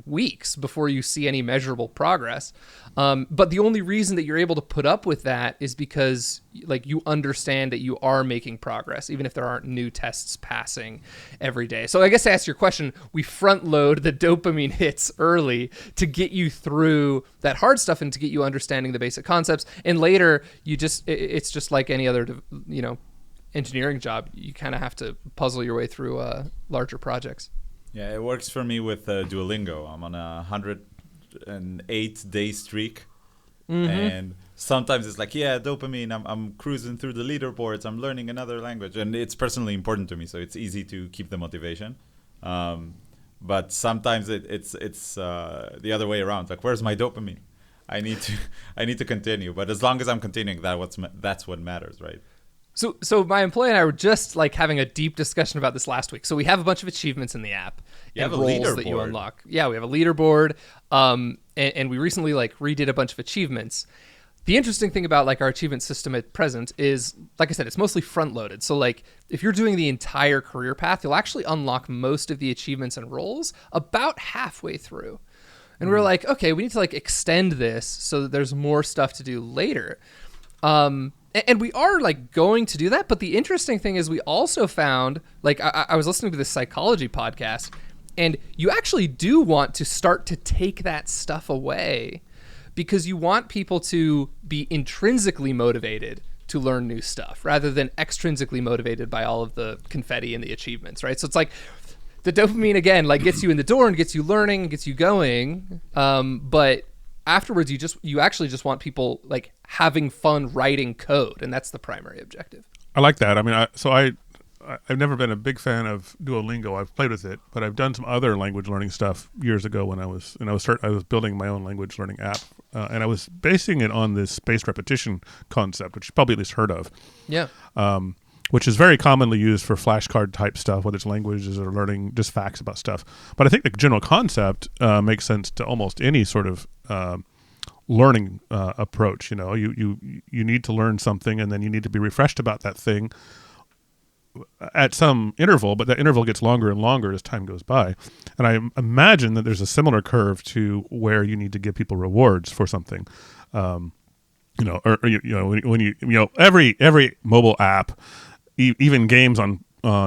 weeks before you see any measurable progress. But the only reason that you're able to put up with that is because you understand that you are making progress, even if there aren't new tests passing every day. So I guess to answer your question, we front load the dopamine hits early to get you through that hard stuff and to get you understanding the basic concepts. And later it's just like any other, engineering job. You kind of have to puzzle your way through larger projects. Yeah, it works for me with Duolingo. I'm on a 108-day streak, and sometimes it's dopamine. I'm cruising through the leaderboards. I'm learning another language, and it's personally important to me, so it's easy to keep the motivation. But sometimes it's the other way around. Where's my dopamine? I need to continue. But as long as I'm continuing, that's what matters, right? So my employee and I were just having a deep discussion about this last week. So we have a bunch of achievements in the app and roles that you unlock. Yeah, we have a leaderboard, and we recently redid a bunch of achievements. The interesting thing about our achievement system at present is, like I said, it's mostly front loaded. So if you're doing the entire career path, you'll actually unlock most of the achievements and roles about halfway through. And we're okay, we need to extend this so that there's more stuff to do later. And we are going to do that. But the interesting thing is we also found, I was listening to this psychology podcast, and you actually do want to start to take that stuff away because you want people to be intrinsically motivated to learn new stuff rather than extrinsically motivated by all of the confetti and the achievements, right? So it's the dopamine, again, gets you in the door and gets you learning, gets you going. But afterwards, you actually just want people having fun writing code, and that's the primary objective. I like that. I mean, I've never been a big fan of Duolingo. I've played with it, but I've done some other language learning stuff years ago when I was building my own language learning app, and I was basing it on this spaced repetition concept, which you probably at least heard of. Yeah. Which is very commonly used for flashcard type stuff, whether it's languages or learning just facts about stuff. But I think the general concept makes sense to almost any sort of learning approach. You need to learn something, and then you need to be refreshed about that thing at some interval, but that interval gets longer and longer as time goes by. And I imagine that there's a similar curve to where you need to give people rewards for something. When every mobile app, even games on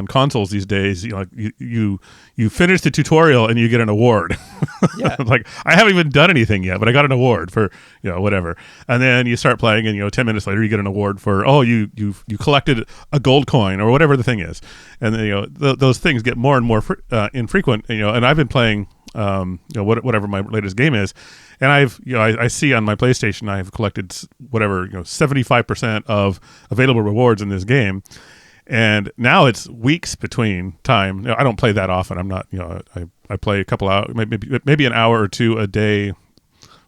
consoles these days, you finish the tutorial and you get an award. Yeah. Like, I haven't even done anything yet, but I got an award for whatever. And then you start playing, and 10 minutes later you get an award for you collected a gold coin or whatever the thing is. And then those things get more and more infrequent. And I've been playing whatever my latest game is, and I see on my PlayStation I've collected 75% of available rewards in this game. And now it's weeks between time. I don't play that often. I'm not, I play a couple hours, maybe an hour or two a day,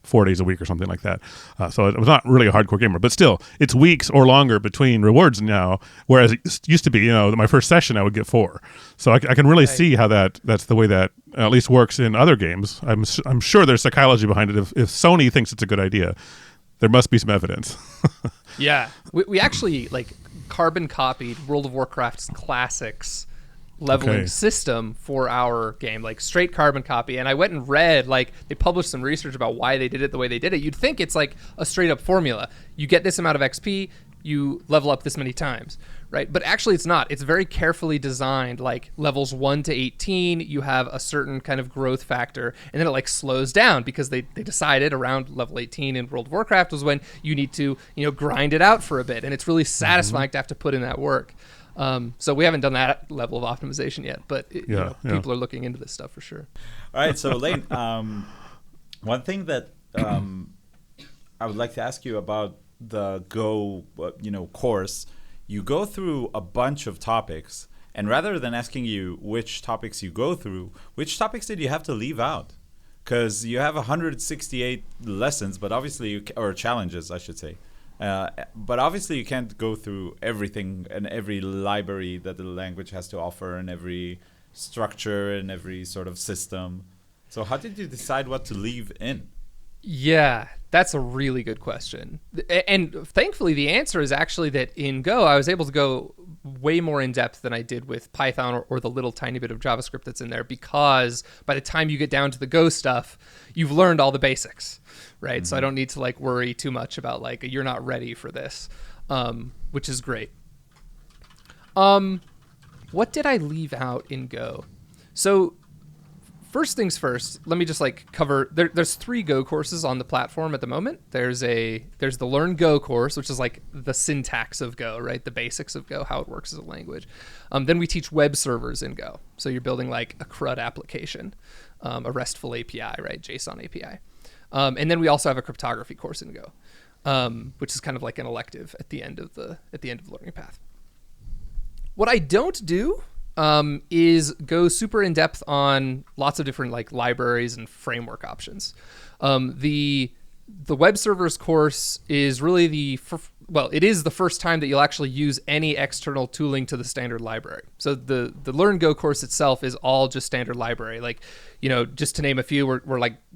4 days a week or something like that. So it was not really a hardcore gamer, but still, it's weeks or longer between rewards now. Whereas it used to be, my first session I would get 4. So I can really see how that's the way that at least works in other games. I'm sure there's psychology behind it. If Sony thinks it's a good idea, there must be some evidence. Yeah, we actually carbon copied World of Warcraft's classics leveling system for our game, straight carbon copy. And I went and read, they published some research about why they did it the way they did it. You'd think it's like a straight up formula. You get this amount of XP, you level up this many times, right? But actually it's not. It's very carefully designed. Levels 1 to 18, you have a certain kind of growth factor, and then it slows down because they decided around level 18 in World of Warcraft was when you need to, grind it out for a bit. And it's really satisfying to have to put in that work. So we haven't done that level of optimization yet, but people are looking into this stuff for sure. All right, so Lane, one thing that I would like to ask you about the Go, course, you go through a bunch of topics, and rather than asking you which topics you go through, which topics did you have to leave out? Because you have 168 lessons, but obviously, or challenges, I should say. But obviously you can't go through everything and every library that the language has to offer and every structure and every sort of system. So how did you decide what to leave in? Yeah, that's a really good question. And thankfully the answer is actually that in Go, I was able to go way more in depth than I did with Python or the little tiny bit of JavaScript that's in there, because by the time you get down to the Go stuff, you've learned all the basics, right? Mm-hmm. So I don't need to worry too much about you're not ready for this, which is great. What did I leave out in Go? So first things first, let me just cover, there's 3 Go courses on the platform at the moment. There's the Learn Go course, which is the syntax of Go, right? The basics of Go, how it works as a language. Then we teach web servers in Go. So you're building a CRUD application, a RESTful API, right? JSON API. And then we also have a cryptography course in Go, which is kind of an elective at the end of the learning path. What I don't do is go super in depth on lots of different libraries and framework options. The web servers course is really it is the first time that you'll actually use any external tooling to the standard library. So the Learn Go course itself is all just standard library. Just to name a few,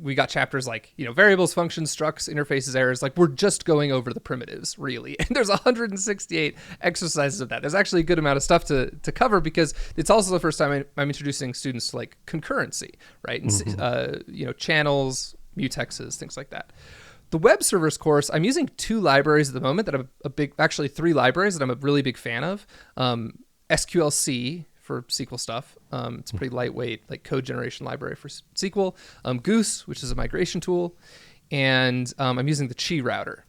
we got chapters variables, functions, structs, interfaces, errors. We're just going over the primitives, really. And there's 168 exercises of that. There's actually a good amount of stuff to cover, because it's also the first time I'm introducing students to concurrency, right? And channels, mutexes, things like that. The web servers course, I'm using 2 libraries at the moment that I'm actually 3 libraries that I'm a really big fan of. SQLC for SQL stuff. It's a pretty lightweight code generation library for SQL. Goose, which is a migration tool. And I'm using the Chi router.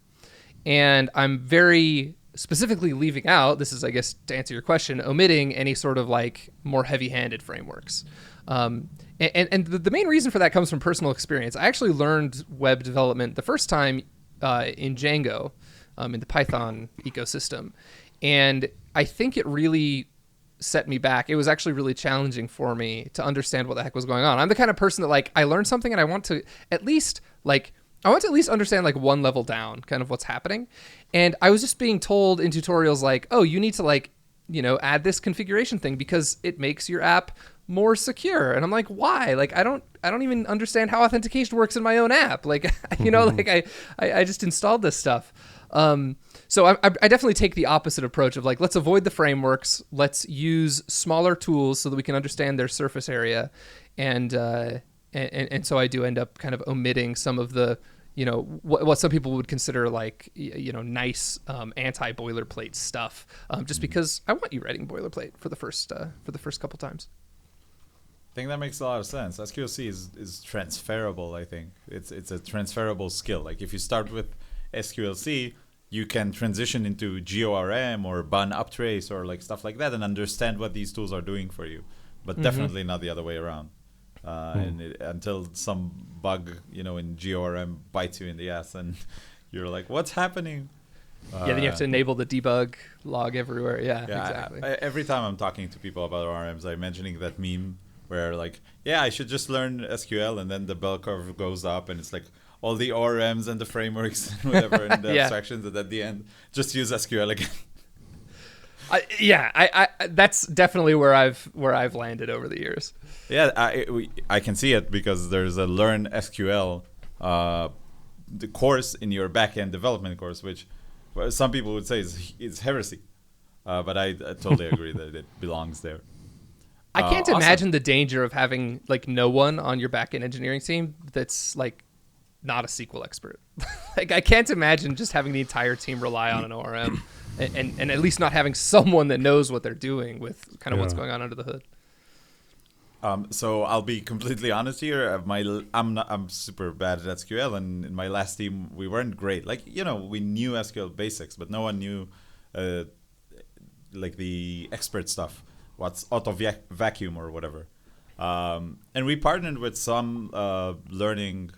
And I'm very specifically leaving out, this is, I guess, to answer your question, omitting any sort of more heavy-handed frameworks. And the main reason for that comes from personal experience. I actually learned web development the first time in Django, in the Python ecosystem. And I think it really set me back. It was actually really challenging for me to understand what the heck was going on. I'm the kind of person that I learned something and I want to at least understand one level down kind of what's happening. And I was just being told in tutorials oh, you need to add this configuration thing because it makes your app more secure. And I'm like, why? Like, I don't even understand how authentication works in my own app. Like, like I just installed this stuff. So I definitely take the opposite approach of like, let's avoid the frameworks. Let's use smaller tools so that we can understand their surface area. And so I do end up kind of omitting some of the, what some people would consider like, nice anti-boilerplate stuff, just because I want you writing boilerplate for the first couple times. I think that makes a lot of sense. SQLC is transferable. I think it's a transferable skill. Like if you start with SQLC, you can transition into GORM or bun uptrace or like stuff like that and understand what these tools are doing for you, but definitely not the other way around. Until some bug, in GORM bites you in the ass and you're like, what's happening? Then you have to enable the debug log everywhere. Yeah, exactly. Every time I'm talking to people about RMs, I'm mentioning that meme where like, I should just learn SQL and then the bell curve goes up and it's like all the ORMs and the frameworks and whatever and the abstractions, and at the end, just use SQL again. I that's definitely where I've landed over the years. Yeah, I can see it because there's a Learn SQL the course in your backend development course, which some people would say is heresy, but I totally agree that it belongs there. I can't imagine the danger of having like no one on your backend engineering team that's like not a SQL expert. Like I can't imagine just having the entire team rely on an ORM and at least not having someone that knows what they're doing with kind of what's going on under the hood. So I'll be completely honest here. I'm super bad at SQL, and in my last team we weren't great. Like we knew SQL basics, but no one knew like the expert stuff. What's auto vacuum or whatever. And we partnered with some learning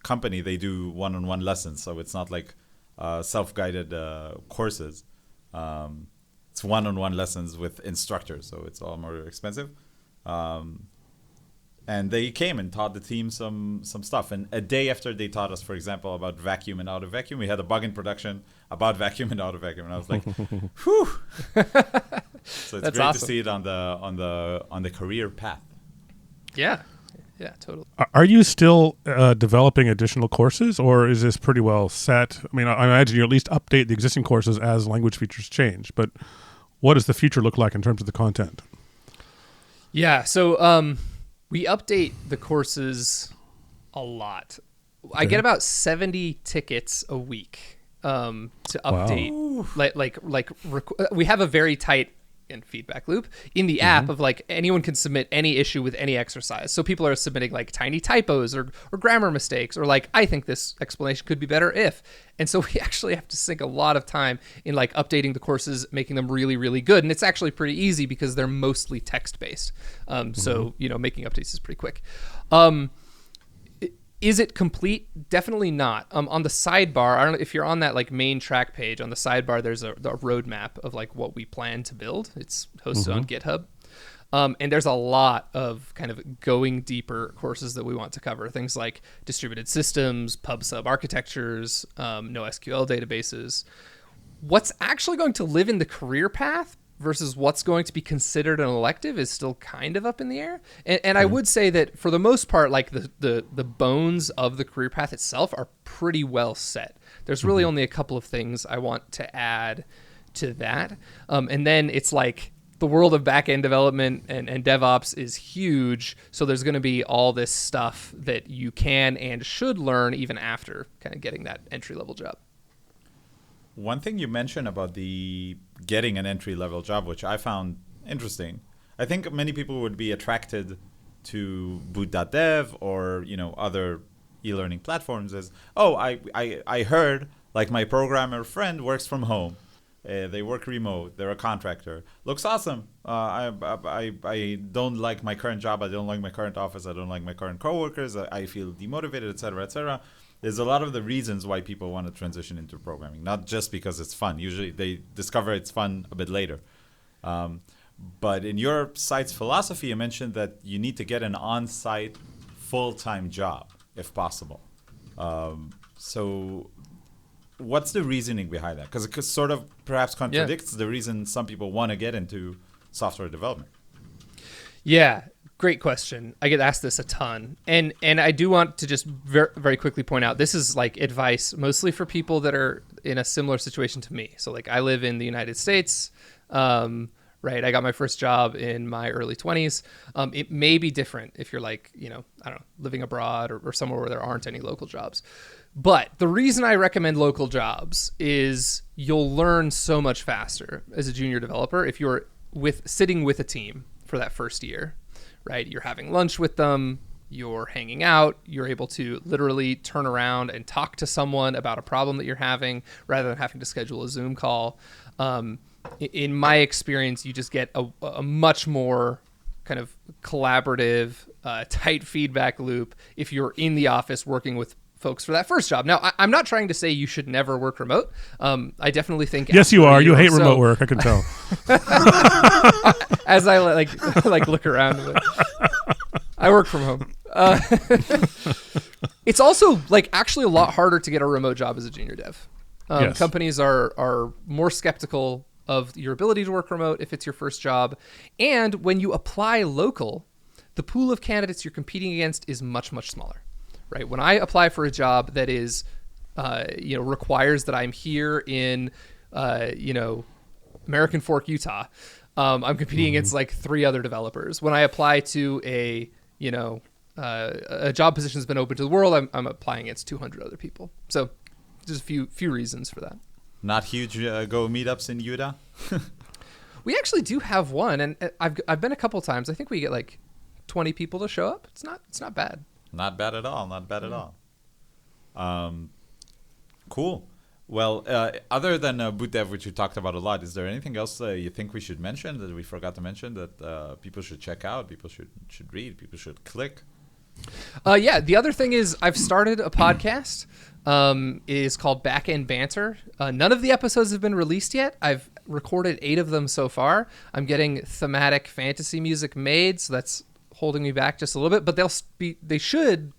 company. They do one-on-one lessons, so it's not like self-guided courses. It's one-on-one lessons with instructors, so it's all more expensive. And they came and taught the team some stuff. And a day after they taught us, for example, about vacuum and out of vacuum, we had a bug in production about vacuum and out of vacuum, and I was like, "Whew!" So it's That's great awesome. to see it on the career path. Yeah, totally. Are you still developing additional courses, or is this pretty well set? I mean, I imagine you at least update the existing courses as language features change, but what does the future look like in terms of the content? Yeah, so we update the courses a lot. I get about 70 tickets a week to update. Wow. We have a very tight feedback loop in the app of like anyone can submit any issue with any exercise. So people are submitting like tiny typos or grammar mistakes or like, I think this explanation could be better if. And so we actually have to sink a lot of time in like updating the courses, making them really, really good. And it's actually pretty easy because they're mostly text-based. So, making updates is pretty quick. Is it complete? Definitely not. On the sidebar, I don't know if you're on that like main track page. On the sidebar, there's a roadmap of like what we plan to build. It's hosted on GitHub, and there's a lot of kind of going deeper courses that we want to cover. Things like distributed systems, pub sub architectures, NoSQL databases. What's actually going to live in the career path versus what's going to be considered an elective is still kind of up in the air. And I would say that for the most part, like the bones of the career path itself are pretty well set. There's really only a couple of things I want to add to that. And then it's like the world of back-end development and DevOps is huge. So there's going to be all this stuff that you can and should learn even after kind of getting that entry-level job. One thing you mentioned about the getting an entry-level job, which I found interesting. I think many people would be attracted to boot.dev or other e-learning platforms as, I heard like my programmer friend works from home. They work remote. They're a contractor. Looks awesome. I don't like my current job. I don't like my current office. I don't like my current coworkers. I feel demotivated, et cetera, et cetera. There's a lot of the reasons why people want to transition into programming, not just because it's fun. Usually they discover it's fun a bit later. But in your site's philosophy, you mentioned that you need to get an on-site full-time job, if possible. So what's the reasoning behind that? Because it sort of perhaps contradicts the reason some people want to get into software development. Yeah, great question. I get asked this a ton, and I do want to just very quickly point out this is like advice mostly for people that are in a similar situation to me. So like I live in the United States, right? I got my first job in my early 20s. It may be different if you're like, I don't know, living abroad or somewhere where there aren't any local jobs. But the reason I recommend local jobs is you'll learn so much faster as a junior developer if you're sitting with a team for that first year, right? You're having lunch with them, you're hanging out, you're able to literally turn around and talk to someone about a problem that you're having rather than having to schedule a Zoom call. In my experience, you just get a much more kind of collaborative, tight feedback loop if you're in the office working with folks for that first job. Now, I'm not trying to say you should never work remote. I definitely think yes, you are. You hate remote work. I can tell. As I like look around, I work from home. It's also like actually a lot harder to get a remote job as a junior dev. Yes. Companies are more skeptical of your ability to work remote if it's your first job, and when you apply local, the pool of candidates you're competing against is much smaller. Right. When I apply for a job that is, requires that I'm here in, American Fork, Utah, I'm competing against like 3 other developers. When I apply to a job position that's been open to the world, I'm applying against 200 other people. So there's a few reasons for that. Not huge Go meetups in Utah. We actually do have one, and I've been a couple times. I think we get like 20 people to show up. It's not bad. Not bad at all. Not bad at all. Cool. Well, other than boot dev, which we talked about a lot, is there anything else you think we should mention that we forgot to mention that people should check out, people should read, people should click? Yeah. The other thing is I've started a podcast. It is called Backend Banter. None of the episodes have been released yet. I've recorded 8 of them so far. I'm getting thematic fantasy music made, so that's holding me back just a little bit, but they should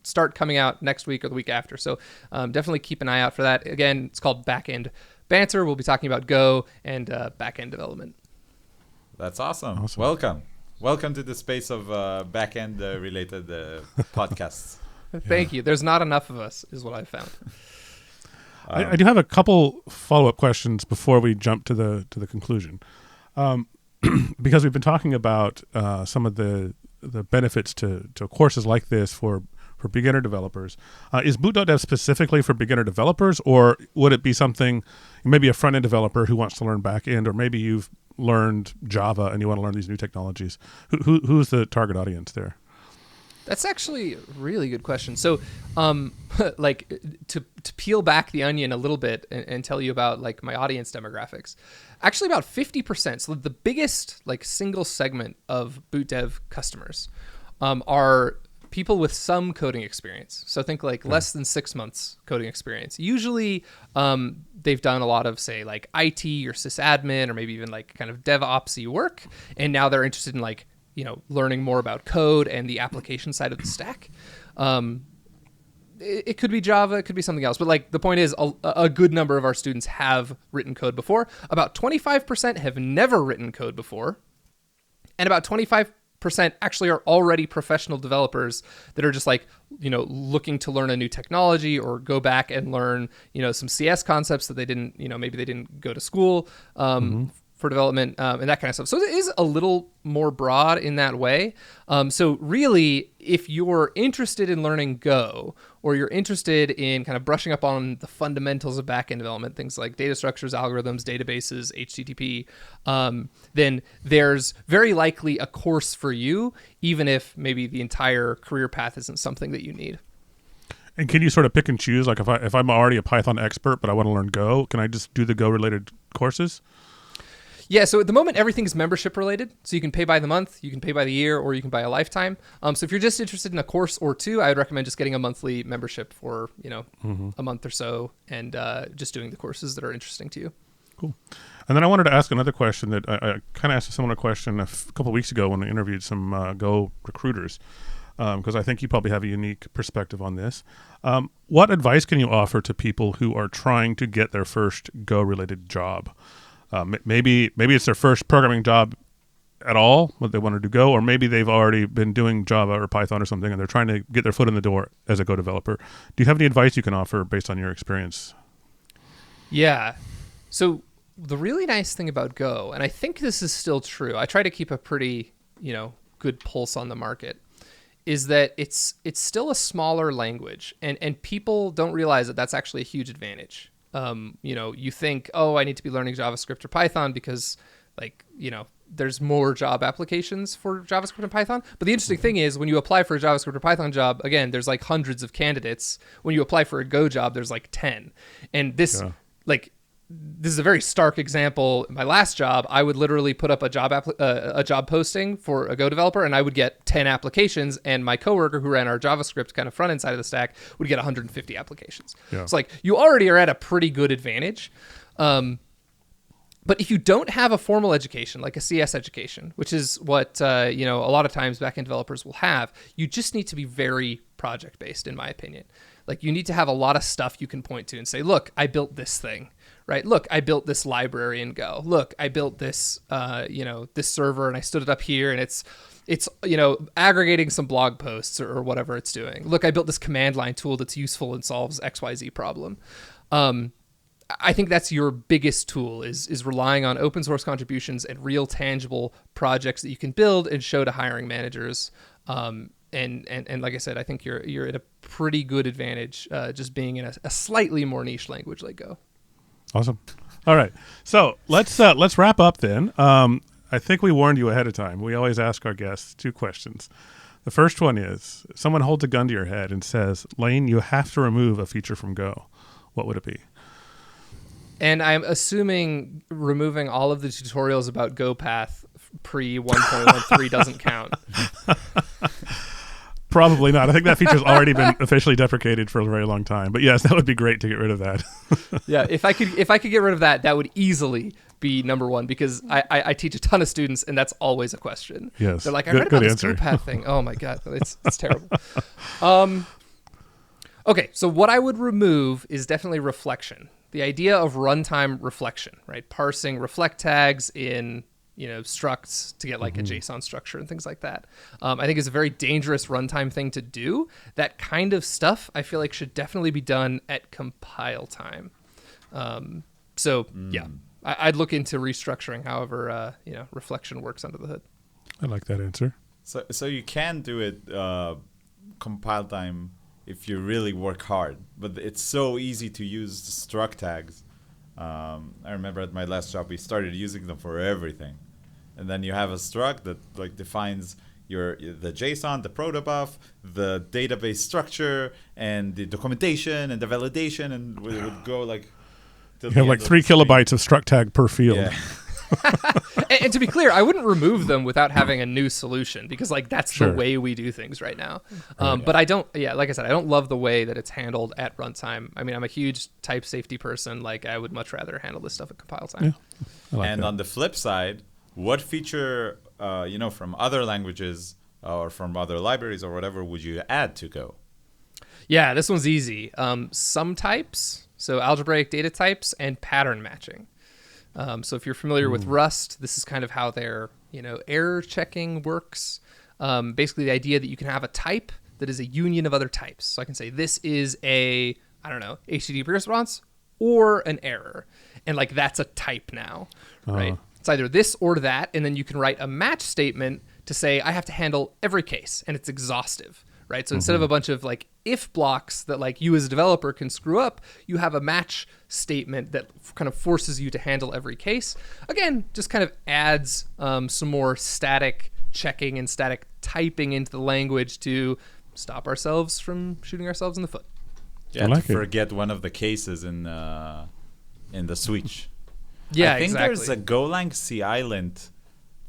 start coming out next week or the week after. So definitely keep an eye out for that. Again, it's called Backend Banter. We'll be talking about Go and backend development. That's awesome. Welcome to the space of backend related podcasts. Thank you. There's not enough of us, is what I found. I do have a couple follow-up questions before we jump to the conclusion. Because we've been talking about some of the benefits to courses like this for beginner developers. Is boot.dev specifically for beginner developers, or would it be something, maybe a front-end developer who wants to learn back-end, or maybe you've learned Java and you want to learn these new technologies? Who's the target audience there? That's actually a really good question. So, like to peel back the onion a little bit and tell you about like my audience demographics, actually about 50%. So the biggest like single segment of boot dev customers are people with some coding experience. So think like less than 6 months coding experience. Usually they've done a lot of say like IT or sysadmin or maybe even like kind of DevOpsy work. And now they're interested in like, learning more about code and the application side of the stack. It could be Java, it could be something else. But like the point is a good number of our students have written code before. About 25% have never written code before. And about 25% actually are already professional developers that are just like, looking to learn a new technology or go back and learn, some CS concepts that they didn't, maybe they didn't go to school for development and that kind of stuff. So it is a little more broad in that way. So really, if you're interested in learning Go, or you're interested in kind of brushing up on the fundamentals of backend development, things like data structures, algorithms, databases, HTTP, then there's very likely a course for you, even if maybe the entire career path isn't something that you need. And can you sort of pick and choose? Like if I'm already a Python expert, but I want to learn Go, can I just do the Go related courses? Yeah, so at the moment, everything is membership related. So you can pay by the month, you can pay by the year, or you can buy a lifetime. So if you're just interested in a course or two, I would recommend just getting a monthly membership for, a month or so and just doing the courses that are interesting to you. Cool. And then I wanted to ask another question that I kind of asked a similar question a couple of weeks ago when I interviewed some Go recruiters, because I think you probably have a unique perspective on this. What advice can you offer to people who are trying to get their first Go related job? Maybe it's their first programming job at all, what they want to do Go, or maybe they've already been doing Java or Python or something, and they're trying to get their foot in the door as a Go developer. Do you have any advice you can offer based on your experience? Yeah. So the really nice thing about Go, and I think this is still true, I try to keep a pretty, good pulse on the market, is that it's still a smaller language, and people don't realize that that's actually a huge advantage. You think, I need to be learning JavaScript or Python because, there's more job applications for JavaScript and Python. But the interesting thing is when you apply for a JavaScript or Python job, again, there's like hundreds of candidates. When you apply for a Go job, there's like 10. And this is a very stark example. My last job, I would literally put up a job posting for a Go developer, and I would get 10 applications. And my coworker who ran our JavaScript kind of front end side of the stack would get 150 applications. Yeah. It's like you already are at a pretty good advantage. But if you don't have a formal education, like a CS education, which is what a lot of times backend developers will have, you just need to be very project based, in my opinion. Like you need to have a lot of stuff you can point to and say, look, I built this thing, right? Look, I built this library in Go. Look, I built this, this server, and I stood it up here, and it's aggregating some blog posts or whatever it's doing. Look, I built this command line tool that's useful and solves XYZ problem. I think that's your biggest tool is relying on open source contributions and real tangible projects that you can build and show to hiring managers. And like I said, I think you're at a pretty good advantage just being in a slightly more niche language like Go. Awesome. All right. So let's wrap up then. I think we warned you ahead of time. We always ask our guests 2 questions. The first one is, someone holds a gun to your head and says, Lane, you have to remove a feature from Go. What would it be? And I'm assuming removing all of the tutorials about GoPath pre 1.13 doesn't count. Probably not. I think that feature's already been officially deprecated for a very long time. But yes, that would be great to get rid of that. Yeah, if I could get rid of that, that would easily be number one, because I teach a ton of students, and that's always a question. Yes, they're like, I read about this GoPath thing. Oh my god, it's terrible. Okay, so what I would remove is definitely reflection. The idea of runtime reflection, right? Parsing reflect tags in, structs to get like a JSON structure and things like that. I think is a very dangerous runtime thing to do. That kind of stuff I feel like should definitely be done at compile time. Yeah, I'd look into restructuring however, reflection works under the hood. I like that answer. So you can do it compile time if you really work hard, but it's so easy to use struct tags. I remember at my last job, we started using them for everything. And then you have a struct that like defines the JSON, the protobuf, the database structure, and the documentation and the validation, and it would go like... You have like 3 kilobytes of struct tag per field. Yeah. And to be clear, I wouldn't remove them without having a new solution, because like that's the way we do things right now. But I don't, like I said, I don't love the way that it's handled at runtime. I mean, I'm a huge type safety person. Like I would much rather handle this stuff at compile time. Yeah, and on the flip side, what feature, from other languages or from other libraries or whatever would you add to Go? Yeah, this one's easy. Some types, so algebraic data types, and pattern matching. So if you're familiar with Rust, this is kind of how their error checking works. Basically, the idea that you can have a type that is a union of other types. So I can say this is a, HTTP response or an error. And like that's a type now, right? It's either this or that. And then you can write a match statement to say, I have to handle every case, and it's exhaustive. Right. So instead of a bunch of like if blocks that like you as a developer can screw up, you have a match statement that kind of forces you to handle every case. Again, just kind of adds some more static checking and static typing into the language to stop ourselves from shooting ourselves in the foot. Yeah, to forget one of the cases in the switch. Yeah, I think exactly. there's a Golang CI-lint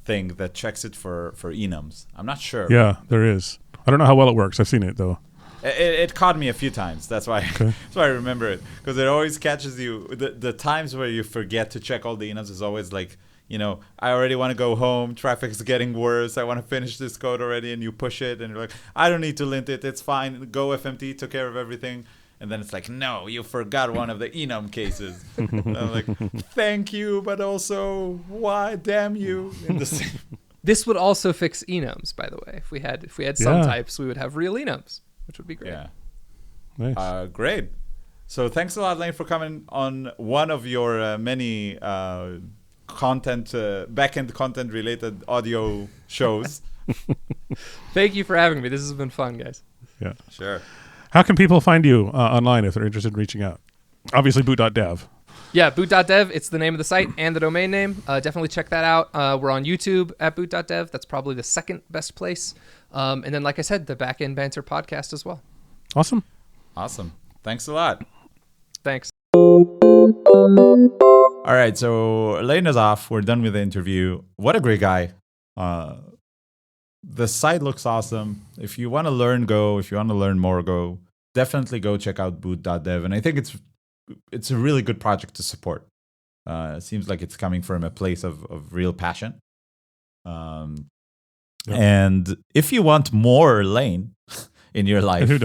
thing that checks it for enums. I'm not sure. Yeah, there is. I don't know how well it works. I've seen it though. It caught me a few times. That's why. That's why I remember it, because it always catches you. The times where you forget to check all the enums is always like, I already want to go home. Traffic's getting worse. I want to finish this code already, and you push it, and you're like, I don't need to lint it. It's fine. Go FMT took care of everything. And then it's like, no, you forgot one of the enum cases. And I'm like, thank you, but also, why, damn you. In the same. This would also fix enums, by the way. If we had some types, we would have real enums, which would be great. Yeah. Nice. Great. So thanks a lot, Lane, for coming on one of your many back-end content related audio shows. Thank you for having me. This has been fun, guys. Yeah. Sure. How can people find you online if they're interested in reaching out? Obviously, boot.dev. Yeah, boot.dev. It's the name of the site and the domain name. Definitely check that out. We're on YouTube at boot.dev. That's probably the second best place. And then, like I said, the Backend Banter podcast as well. Awesome. Thanks a lot. Thanks. All right, so Lane is off. We're done with the interview. What a great guy. The site looks awesome. If you want to learn Go, if you want to learn more Go, definitely go check out boot.dev. And I think it's a really good project to support. It seems like it's coming from a place of real passion. And if you want more Lane in your life. And who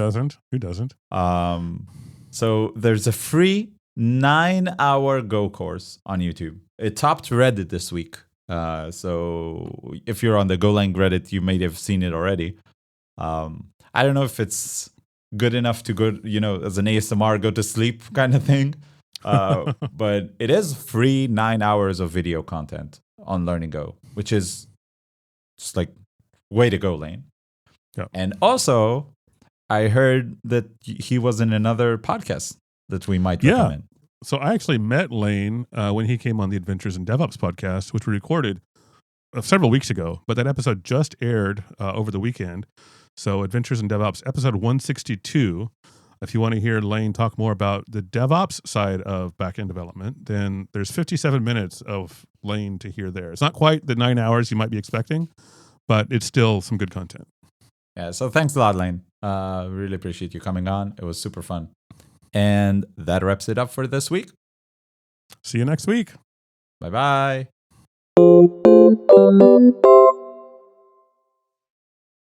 doesn't? So there's a free 9-hour Go course on YouTube. It topped Reddit this week. So if you're on the Golang Reddit, you may have seen it already. I don't know if it's good enough to go, as an ASMR, go to sleep kind of thing. But it is free 9 hours of video content on Learning Go, which is just like way to go, Lane. Yeah. And also, I heard that he was in another podcast that we might recommend. So I actually met Lane when he came on the Adventures in DevOps podcast, which we recorded several weeks ago, but that episode just aired over the weekend. So Adventures in DevOps, episode 162. If you want to hear Lane talk more about the DevOps side of backend development, then there's 57 minutes of Lane to hear there. It's not quite the 9 hours you might be expecting, but it's still some good content. Yeah, so thanks a lot, Lane. Really appreciate you coming on. It was super fun. And that wraps it up for this week. See you next week. Bye-bye.